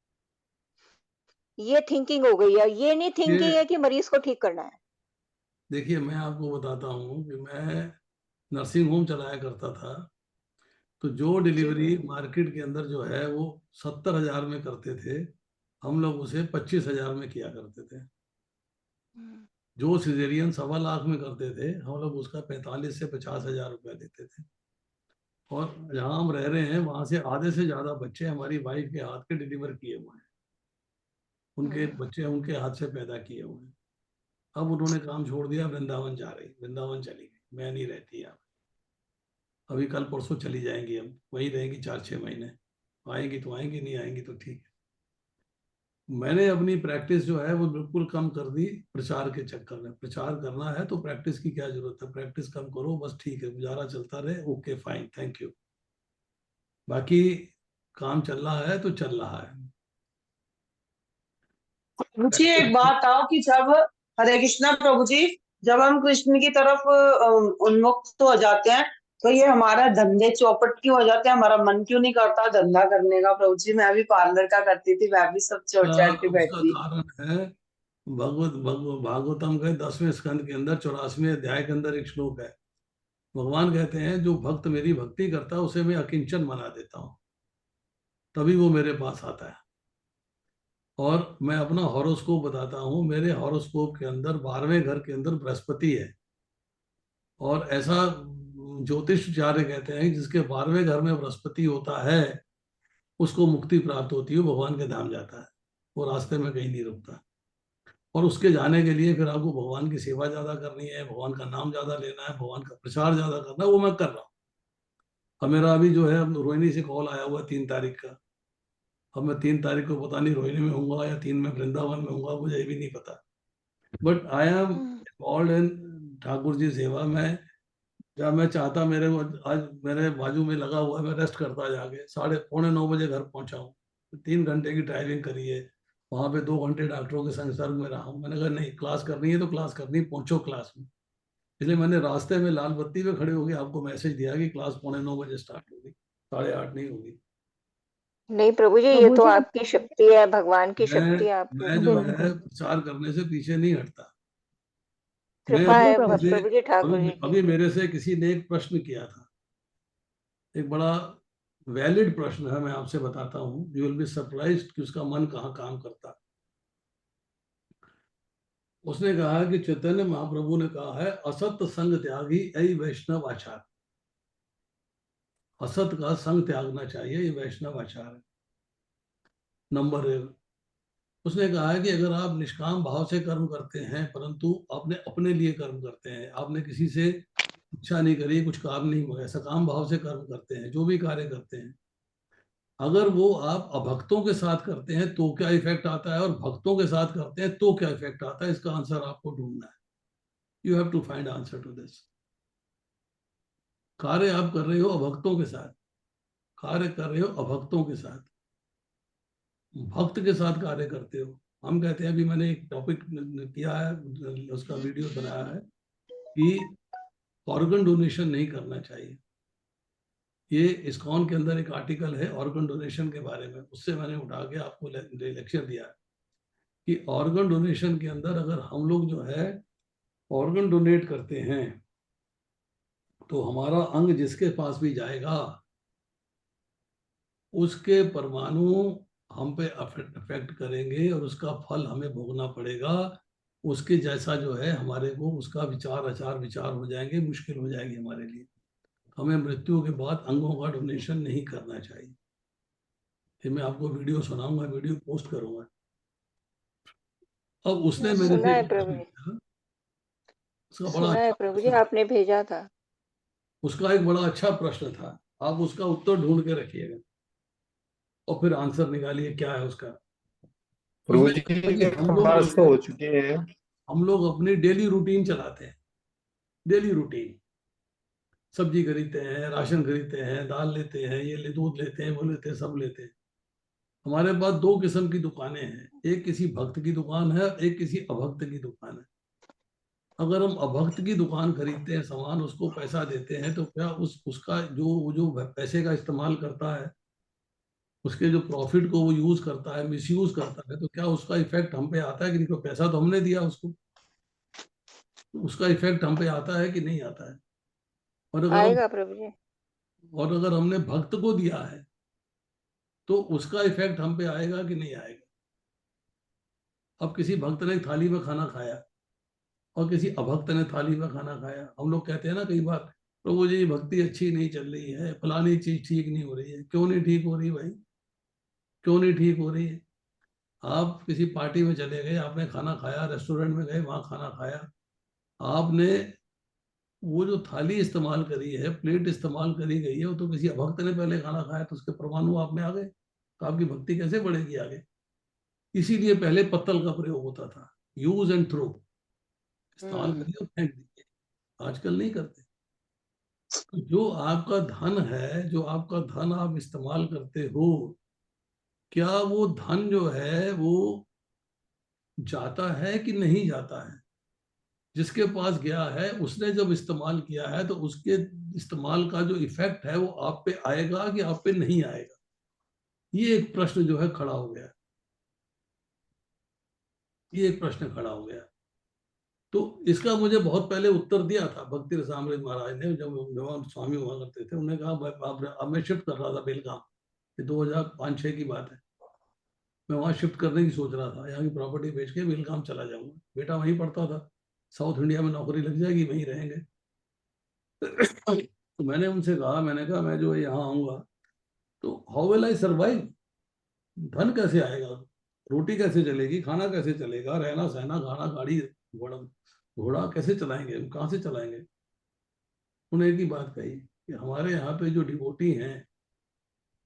ये थिंकिंग हो गई है, ये नहीं थिंकिंग ये है कि मरीज को ठीक करना है। देखिए मैं आपको बताता हूँ कि मैं नर्सिंग होम चलाया करता था। तो जो जी डिलीवरी प्रभु। मार्केट के अंदर जो है वो 70 हजार में करते थे, हम लोग उसे 25 हजार में किया करते थे। हम्म। जो सिजेरियन 1.25 लाख में करते थे, हम लोग उसका 45 से 50 हजार रुपया देते थे। और जहाँ हम रह रहे हैं वहां से आधे से ज्यादा बच्चे हमारी वाइफ के हाथ के डिलीवर किए हुए हैं, उनके हम्म। बच्चे उनके हाथ से पैदा किए हुए हैं। अब उन्होंने काम छोड़ दिया, वृंदावन जा रही, वृंदावन चली गई, मैं नहीं रहती यहाँ। अभी कल परसों चली जाएंगी, अब वहीं रहेंगी 4-6 महीने। आएंगी तो आएंगी, नहीं आएंगी तो ठीक है। मैंने अपनी प्रैक्टिस जो है वो बिल्कुल कम कर दी प्रचार के चक्कर में। प्रचार करना है तो प्रैक्टिस की क्या जरूरत है, प्रैक्टिस कम करो बस, ठीक है, गुजारा चलता रहे, ओके फाइन थैंक यू। बाकी काम चल रहा है तो चल रहा है। मुझे एक बात आओ कि जब हरे कृष्णा प्रभु जी, जब हम कृष्ण की तरफ उन्मुक्त हो जाते हैं तो ये हमारा धंधे चौपट क्यों हो जाते हैं? हमारा मन क्यों नहीं करता धंधा करने का प्रभु जी? मैं भी पार्लर का करती थी, मैं भी सब छोड़ छाड़ के उसका बैठी। कारण है भागवतम के 10वें स्कंद के अंदर 84वें अध्याय के अंदर एक श्लोक है। भगवान कहते हैं जो भक्त मेरी भक्ति करता है उसे मैं अकिंचन बना देता हूँ, तभी वो मेरे पास आता है। और मैं अपना हॉरोस्कोप बताता हूँ, मेरे हॉरोस्कोप के अंदर 12वें घर के अंदर बृहस्पति है। और ऐसा ज्योतिषाचार्य कहते हैं कि जिसके 12वें घर में बृहस्पति होता है उसको मुक्ति प्राप्त होती है, भगवान के धाम जाता है, वो रास्ते में कहीं नहीं रुकता। और उसके जाने के लिए फिर आपको भगवान की सेवा ज्यादा करनी है, भगवान का नाम ज्यादा लेना है, भगवान का प्रचार ज्यादा करना है, वो मैं कर रहा हूँ। अब मेरा अभी जो है, अब रोहिणी से कॉल आया हुआ 3 तारीख का। अब मैं 3 तारीख को पता नहीं रोहिणी में होऊंगा या 3 में वृंदावन में होऊंगा, मुझे भी नहीं पता। But I am involve in Thakur ji सेवा में। जब मैं चाहता, मेरे को आज मेरे बाजू में लगा हुआ है, मैं रेस्ट करता जाके 8:45-9 बजे घर पहुंचा हूँ। 3 घंटे की ड्राइविंग करी है, वहां पे 2 घंटे डॉक्टरों के संसर्ग में रहा हूँ। मैंने कहा नहीं, क्लास करनी है तो क्लास करनी, पहुंचो क्लास में। इसलिए मैंने रास्ते में लाल बत्ती पे खड़े होकर आपको मैसेज दिया कि क्लास 8:45 स्टार्ट होगी, 8:30 नहीं होगी। नहीं प्रभु जी, ये प्रभु तो जी आपकी शक्ति है, भगवान की मैं शक्ति है आपके मैं ऊपर। जो है प्रचार करने से पीछे नहीं हटता। मैं कृपा अभी है मेरे से प्रभु जी ठाकुर जी अभी की। अभी मेरे से किसी ने एक प्रश्न किया था, एक बड़ा वैलिड प्रश्न है, मैं आपसे बताता हूँ। यू विल बी सरप्राइज्ड कि उसका मन कहाँ काम करता। उसने कहा कि चैतन्य महाप्रभु ने कहा है, असत संग त्यागी ऐ वैष्णव आचार। असत का संग त्यागना चाहिए, ये वैष्णव आचार है। नंबर 1। उसने कहा है कि अगर आप निष्काम भाव से कर्म करते हैं, परंतु आपने अपने लिए कर्म करते हैं, आपने किसी से इच्छा नहीं करी, कुछ काम नहीं हुआ, सकाम भाव से कर्म करते हैं, जो भी कार्य करते हैं, अगर वो आप अभक्तों के साथ करते हैं तो क्या इफेक्ट आता है, और भक्तों के साथ करते हैं तो क्या इफेक्ट आता है, इसका आंसर आपको ढूंढना है। You have to find answer to this. कार्य आप कर रहे हो अभक्तों के साथ, कार्य कर रहे हो अभक्तों के साथ, भक्त के साथ कार्य करते हो। हम कहते हैं, अभी मैंने एक टॉपिक किया है, उसका वीडियो बनाया है कि ऑर्गन डोनेशन नहीं करना चाहिए। ये इस्कॉन के अंदर एक आर्टिकल है ऑर्गन डोनेशन के बारे में, उससे मैंने उठा के आपको लेक्चर दिया है कि ऑर्गन डोनेशन के अंदर अगर हम लोग जो है ऑर्गन डोनेट करते हैं, तो हमारा अंग जिसके पास भी जाएगा, उसके परमाणु हम पे अफेक्ट करेंगे और उसका फल हमें भोगना पड़ेगा। उसके जैसा जो है हमारे को उसका विचार आचार विचार हो जाएंगे, मुश्किल हो जाएगी हमारे लिए। हमें मृत्यु के बाद अंगों का डोनेशन नहीं करना चाहिए। ये मैं आपको वीडियो सुनाऊंगा, वीडियो पोस्ट करूंगा। अब उसने मेरे सुना से है एक प्रभु प्रश्न जी, किया, उसका बड़ा सुना है अच्छा प्रभु जी, प्रश्न था। आपने भेजा था। उसका एक बड़ा अच्छा प्रश्न था, आप उसका उत्तर ढूंढ के रखिएगा और फिर आंसर निकालिए क्या है उसका। प्रभु उसने जी कहा कि हम लोग हमारे जो तो है, हो चुके हैं। हम लोग अपनी डेली रूटीन चलाते हैं। डेली रूटीन, सब्जी खरीदते हैं, राशन खरीदते हैं, दाल लेते हैं, ये ले दूध लेते हैं, वो लेते हैं, सब लेते हैं। हमारे पास 2 किस्म की दुकानें हैं, एक किसी भक्त की दुकान है, एक किसी अभक्त की दुकान है। अगर हम अभक्त की दुकान खरीदते हैं सामान, उसको पैसा देते हैं, तो क्या उसका जो पैसे का इस्तेमाल करता है, उसके जो प्रॉफिट को वो यूज करता है, मिसयूज करता है, तो क्या उसका इफेक्ट हम पे आता है कि नहीं? तो पैसा तो हमने दिया उसको, तो उसका इफेक्ट हम पे आता है कि नहीं आता है? और अगर हम आएगा प्रभु जी। और अगर हमने भक्त को दिया है, तो उसका इफेक्ट हम पे आएगा कि नहीं आएगा? अब किसी भक्त ने थाली में खाना खाया और किसी अभक्त ने थाली में खाना खाया। हम लोग कहते हैं ना कई बार, प्रभु जी भक्ति अच्छी नहीं चल रही है, फलानी चीज ठीक नहीं हो रही है। क्यों नहीं ठीक हो रही भाई? क्यों नहीं ठीक हो रही है? आप किसी पार्टी में चले गए, आपने खाना खाया, रेस्टोरेंट में गए, वहां खाना खाया, आपने वो जो थाली इस्तेमाल करी है, प्लेट इस्तेमाल करी गई है, वो तो किसी अभक्त ने पहले खाना खाया, तो उसके परमाणु आप में आ गए, तो आपकी भक्ति कैसे बढ़ेगी आगे? इसीलिए पहले पत्तल का प्रयोग होता था, यूज एंड थ्रो, इस्तेमाल करिए और फेंक दीजिए। आजकल नहीं करते। तो जो आपका धन है, जो आपका धन आप इस्तेमाल करते हो, क्या वो धन जो है वो जाता है कि नहीं जाता है? जिसके पास गया है, उसने जब इस्तेमाल किया है, तो उसके इस्तेमाल का जो इफेक्ट है वो आप पे आएगा कि आप पे नहीं आएगा? ये एक प्रश्न जो है खड़ा हो गया। ये एक प्रश्न खड़ा हो गया। तो इसका मुझे बहुत पहले उत्तर दिया था भक्ति रसामृत महाराज ने, जब जब स्वामी हुआ करते थे। उन्होंने कहा, अब मैं शिफ्ट कर रहा था बेलगाम, ये 2005-06 की बात है। मैं वहाँ शिफ्ट करने की सोच रहा था, यहाँ की प्रॉपर्टी बेच के बेलगाम चला जाऊंगा। बेटा वहीं पढ़ता था, साउथ इंडिया में नौकरी लग जाएगी, वहीं रहेंगे। तो मैंने उनसे कहा, मैंने कहा मैं जो यहाँ आऊँगा तो हाउ विल आई सर्वाइव? धन कैसे आएगा, रोटी कैसे चलेगी, खाना कैसे चलेगा, रहना सहना खाना गाड़ी घोड़ा घोड़ा कैसे चलाएंगे, हम कहाँ से चलाएंगे? उन्होंने एक ही बात कही कि हमारे यहाँ पे जो डिवोटी हैं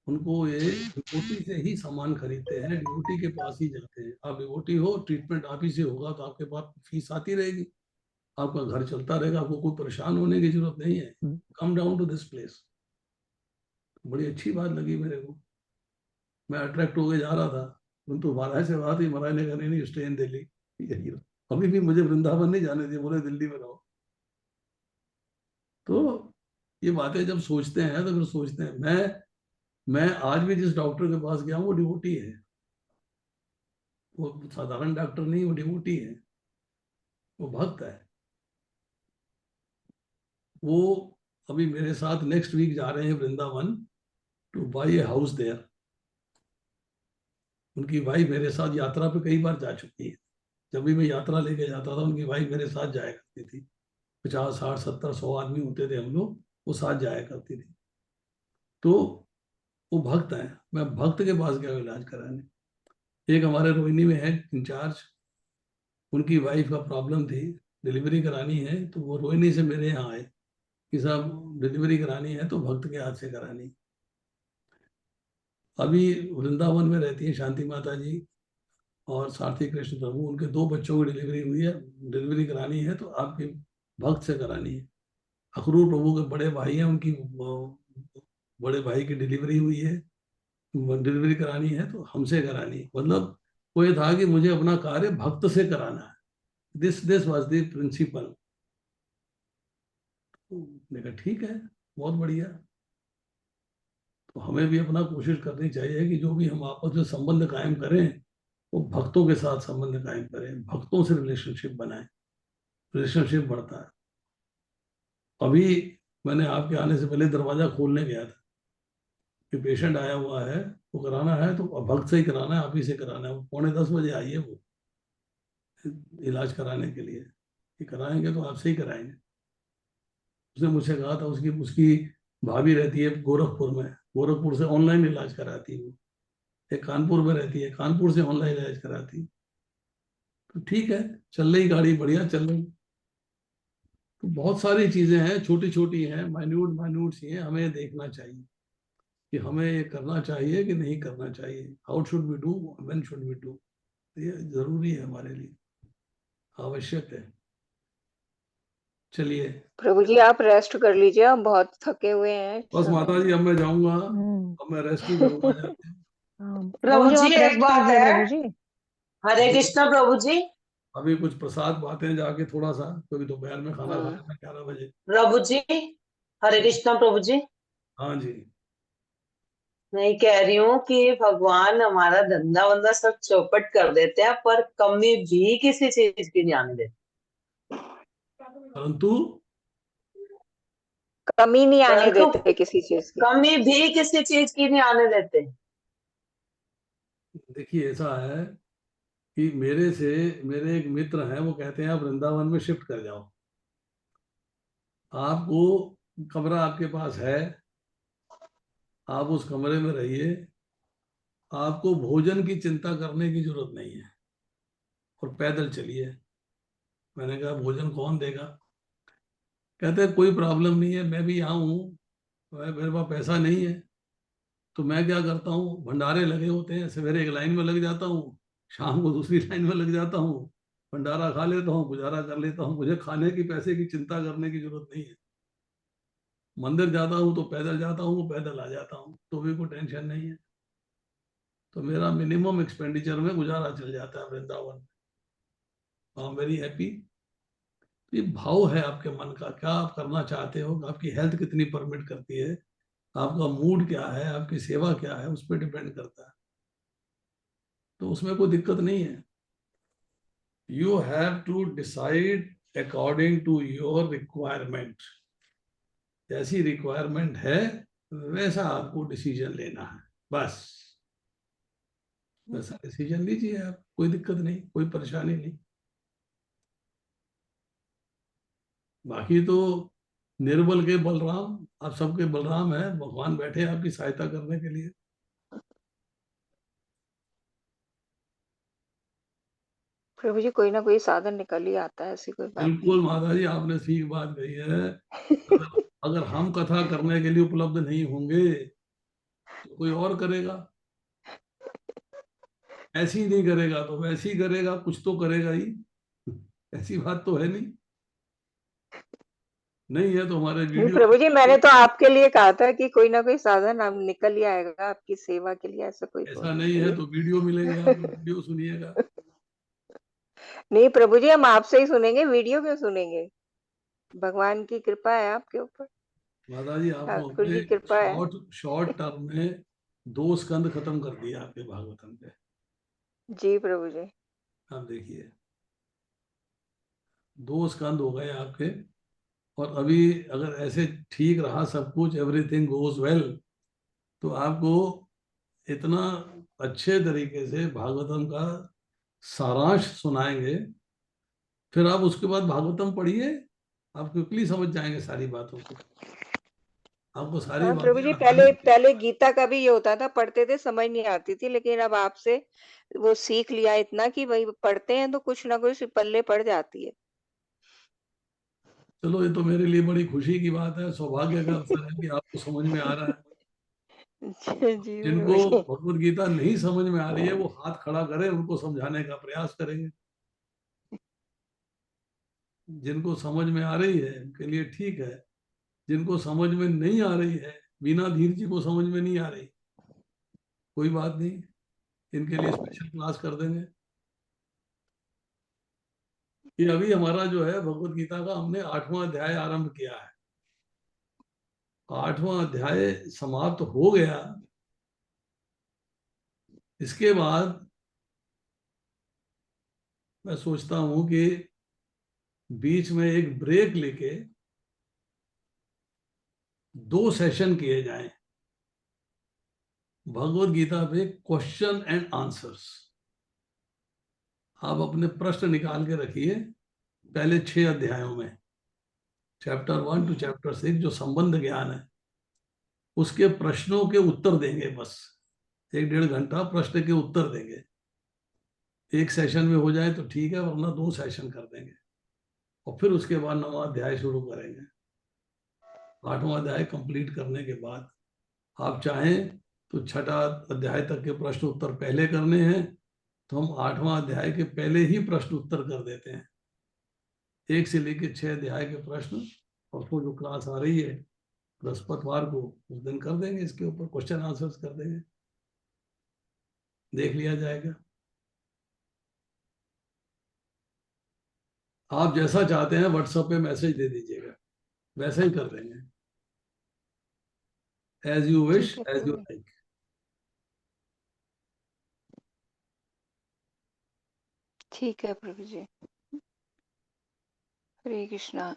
उनको ये डिवोटी से ही सामान खरीदते हैं, डिवोटी के पास ही जाते हैं। आप डिवोटी हो, ट्रीटमेंट आप ही से होगा, तो आपके पास फीस आती रहेगी, आपका घर चलता रहेगा, आपको कोई परेशान होने की जरूरत नहीं है। Come down to this place. बड़ी अच्छी बात लगी मेरे को, मैं अट्रैक्ट होके जा रहा था, परंतु महाराज से बात हुई, महाराज ने कहा नहीं स्टे इन दिल्ली, यही रहो। अभी भी मुझे वृंदावन नहीं जाने दिए, बोले दिल्ली में रहो। तो ये बातें जब सोचते हैं तो फिर सोचते हैं, मैं आज भी जिस डॉक्टर के पास गया हूँ वो डिवोटी है, वो साधारण डॉक्टर नहीं, वो डिवोटी है, वो भक्त है। वो अभी मेरे साथ नेक्स्ट वीक जा रहे हैं Vrindavan to buy a house there. उनकी वाइफ मेरे साथ यात्रा पे कई बार जा चुकी है। जब भी मैं यात्रा लेके जाता था उनकी वाइफ मेरे साथ जाया करती थी। 50 60 70 100 आदमी होते थे हम लोग, वो साथ जाया करती थी। तो वो भक्त हैं, मैं भक्त के पास गया इलाज कराने। एक हमारे रोहिणी में है इंचार्ज, उनकी वाइफ का प्रॉब्लम थी, डिलीवरी करानी है, तो वो रोहिणी से मेरे यहाँ आए कि साहब डिलीवरी करानी है तो भक्त के हाथ से करानी। अभी वृंदावन में रहती है शांति माता जी और सारथी कृष्ण प्रभु, उनके 2 बच्चों की डिलीवरी हुई है, डिलीवरी करानी है तो आपके भक्त से करानी है। अखरूर प्रभु के बड़े भाई हैं, उनकी बड़े भाई की डिलीवरी हुई है, डिलीवरी करानी है तो हमसे करानी है। मतलब वो ये था कि मुझे अपना कार्य भक्त से कराना है। This was the principle. मैंने कहा ठीक है, बहुत बढ़िया। तो हमें भी अपना कोशिश करनी चाहिए कि जो भी हम आपस में संबंध कायम करें वो भक्तों के साथ संबंध कायम करें, भक्तों से रिलेशनशिप बनाएं, रिलेशनशिप बढ़ता है। अभी मैंने आपके आने से पहले दरवाजा खोलने गया था कि पेशेंट आया हुआ है, वो कराना है तो भक्त से ही कराना है, आप ही से कराना है। 9:45 आई है वो इलाज कराने के लिए, कि कराएंगे तो आपसे ही कराएंगे। उसने मुझसे कहा था उसकी उसकी भाभी रहती है गोरखपुर में, गोरखपुर से ऑनलाइन इलाज कराती है वो। एक कानपुर में रहती है, कानपुर से ऑनलाइन इलाज कराती है। तो ठीक है, चल रही गाड़ी, बढ़िया चल रही। तो बहुत सारी चीजें हैं, छोटी छोटी हैं, माइन्यूट माइन्यूट सी हैं, हमें देखना चाहिए कि हमें ये करना चाहिए कि नहीं करना चाहिए, how should we do, when should we do. ये जरूरी है हमारे लिए, आवश्यक है। चलिए प्रभु जी आप रेस्ट कर लीजिए, आप बहुत थके हुए हैं इस बस माता समय। जी, अब मैं जाऊंगा, अब मैं रेस्ट ही करूंगा जाके। प्रभु जी जी आप एक रेस्ट बात कीजिए है, प्रभु जी। हरे अभी कृष्णा प्रभु जी। अभी कुछ प्रसाद बातें जाके थोड़ा सा, क्योंकि दोपहर में खाना हम्म। खाया मैं 11 बजे। प्रभु जी हरे कृष्णा प्रभु जी, हाँ जी। मैं ये कह रही हूँ कि भगवान हमारा धंधा वंदा सब चौपट कर देते हैं, पर कमी भी किसी चीज की नहीं आने देते। परंतु कमी नहीं आने परंतु देते किसी चीज की। कमी भी किसी चीज की नहीं आने देते। देखिए ऐसा है कि मेरे एक मित्र हैं, वो कहते हैं आप वृंदावन में शिफ्ट कर जाओ, आपको कमरा आपके पास है, आप उस कमरे में रहिए, आपको भोजन की चिंता करने की जरूरत नहीं है, और पैदल चलिए। मैंने कहा भोजन कौन देगा? कहते हैं कोई प्रॉब्लम नहीं है, मैं भी यहाँ हूँ, मेरे पास पैसा नहीं है, तो मैं क्या करता हूँ, भंडारे लगे होते हैं, सवेरे एक लाइन में लग जाता हूँ, शाम को दूसरी लाइन में लग जाता हूँ, भंडारा खा लेता हूँ, गुजारा कर लेता हूँ, मुझे खाने की पैसे की चिंता करने की जरूरत नहीं है। मंदिर जाता हूँ तो पैदल जाता हूँ, पैदल आ जाता हूँ, तो भी कोई टेंशन नहीं है। तो मेरा मिनिमम एक्सपेंडिचर में गुजारा चल जाता है वृंदावन में। I am very happy. ये भाव है आपके मन का, क्या आप करना चाहते हो, आपकी हेल्थ कितनी परमिट करती है, आपका मूड क्या है, आपकी सेवा क्या है, उस पर डिपेंड करता है। तो उसमें कोई दिक्कत नहीं है। You have to decide according to your requirement. जैसी रिक्वायरमेंट है वैसा आपको डिसीजन लेना है, बस वैसा डिसीजन लीजिए आप, कोई दिक्कत नहीं, कोई परेशानी नहीं। बाकी तो निर्बल के बलराम, आप सबके बलराम है, भगवान बैठे हैं आपकी सहायता करने के लिए। प्रभु जी कोई ना कोई साधन निकल ही आता है, ऐसी कोई बात बिल्कुल माता जी, आपने ठीक बात कही है। अगर अगर हम कथा करने के लिए उपलब्ध नहीं होंगे तो कोई और करेगा। ऐसे ही नहीं करेगा तो वैसे ही करेगा, कुछ तो करेगा ही। ऐसी बात तो है नहीं। नहीं है तो हमारे नहीं वीडियो। प्रभु जी, मैंने तो आपके लिए कहा था कि कोई ना कोई साधन अब निकल ही आएगा आपकी सेवा के लिए, ऐसा कोई ऐसा बोल नहीं है तो वीडियो मिलेंगे आपको, वीडियो सुनिएगा। नहीं प्रभु जी, हम आपसे ही सुनेंगे, वीडियो क्यों सुनेंगे? भगवान की कृपा है आपके ऊपर, माता जी आपको ठाकुर हमने की कृपा है। शॉर्ट टर्म में 2 स्कंद खत्म कर दिया आपके भागवतम के। जी प्रभु जी। आप देखिए 2 स्कंद हो गए आपके। और अभी अगर ऐसे ठीक रहा सब कुछ, एवरीथिंग गोज वेल, तो आपको इतना अच्छे तरीके से भागवतम का सारांश सुनाएंगे। फिर आप उसके बाद भागवतम पढ़िए, आप क्विकली समझ जाएंगे सारी बातों को। आपको सारी हाँ प्रभु बातें जी, आसानी पहले से। पहले गीता का भी ये होता था, पढ़ते थे समझ नहीं आती थी, लेकिन अब आपसे वो सीख लिया इतना कि भाई पढ़ते हैं तो कुछ ना कुछ पल्ले पड़ जाती है। चलो ये तो मेरे लिए बड़ी खुशी की बात है, सौभाग्य का अवसर है कि आपको समझ में आ रहा है। जी जिनको प्रभु जी। भगवत गीता नहीं समझ में आ रही है वो हाथ खड़ा करें, उनको समझाने का प्रयास करेंगे। जिनको समझ में आ रही है उनके लिए ठीक है, जिनको समझ में नहीं आ रही है, बीना धीर जी को समझ में नहीं आ रही, कोई बात नहीं, इनके लिए स्पेशल क्लास कर देंगे। ये अभी हमारा जो है भगवत गीता का हमने 8वां अध्याय आरंभ किया है। 8वां अध्याय समाप्त हो गया, इसके बाद मैं सोचता हूं कि बीच में एक ब्रेक लेके 2 सेशन किए जाएं भगवत गीता पे, क्वेश्चन एंड आंसर्स। आप अपने प्रश्न निकाल के रखिए पहले 6 अध्यायों में, चैप्टर 1 टू चैप्टर 6 जो संबंध ज्ञान है उसके प्रश्नों के उत्तर देंगे। बस 1-1.5 घंटा प्रश्न के उत्तर देंगे। एक सेशन में हो जाए तो ठीक है, वरना 2 सेशन कर देंगे। और फिर उसके बाद 9वां अध्याय शुरू करेंगे। 8वां अध्याय कंप्लीट करने के बाद आप चाहें तो 6ठा अध्याय तक के प्रश्न उत्तर पहले करने हैं तो हम 8वां अध्याय के पहले ही प्रश्न उत्तर कर देते हैं, 1 से लेकर 6 अध्याय के प्रश्न। और वो जो क्लास आ रही है बृहस्पतिवार को, उस दिन कर देंगे, इसके ऊपर क्वेश्चन आंसर्स कर देंगे, देख लिया जाएगा। आप जैसा चाहते हैं व्हाट्सएप पे मैसेज दे दीजिएगा, वैसे ही कर देंगे, एज यू विश, ठीक है एज यू प्रभु जी। लाइक। ठीक है प्रभु जी। हरे कृष्णा।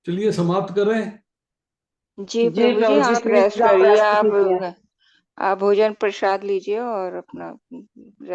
चलिए समाप्त करें। जी जी प्रभु जी, प्रभु जी आप प्लीज रेस्ट आप करिए, रेस्ट कीजिए। आप भोजन प्रसाद लीजिए और अपना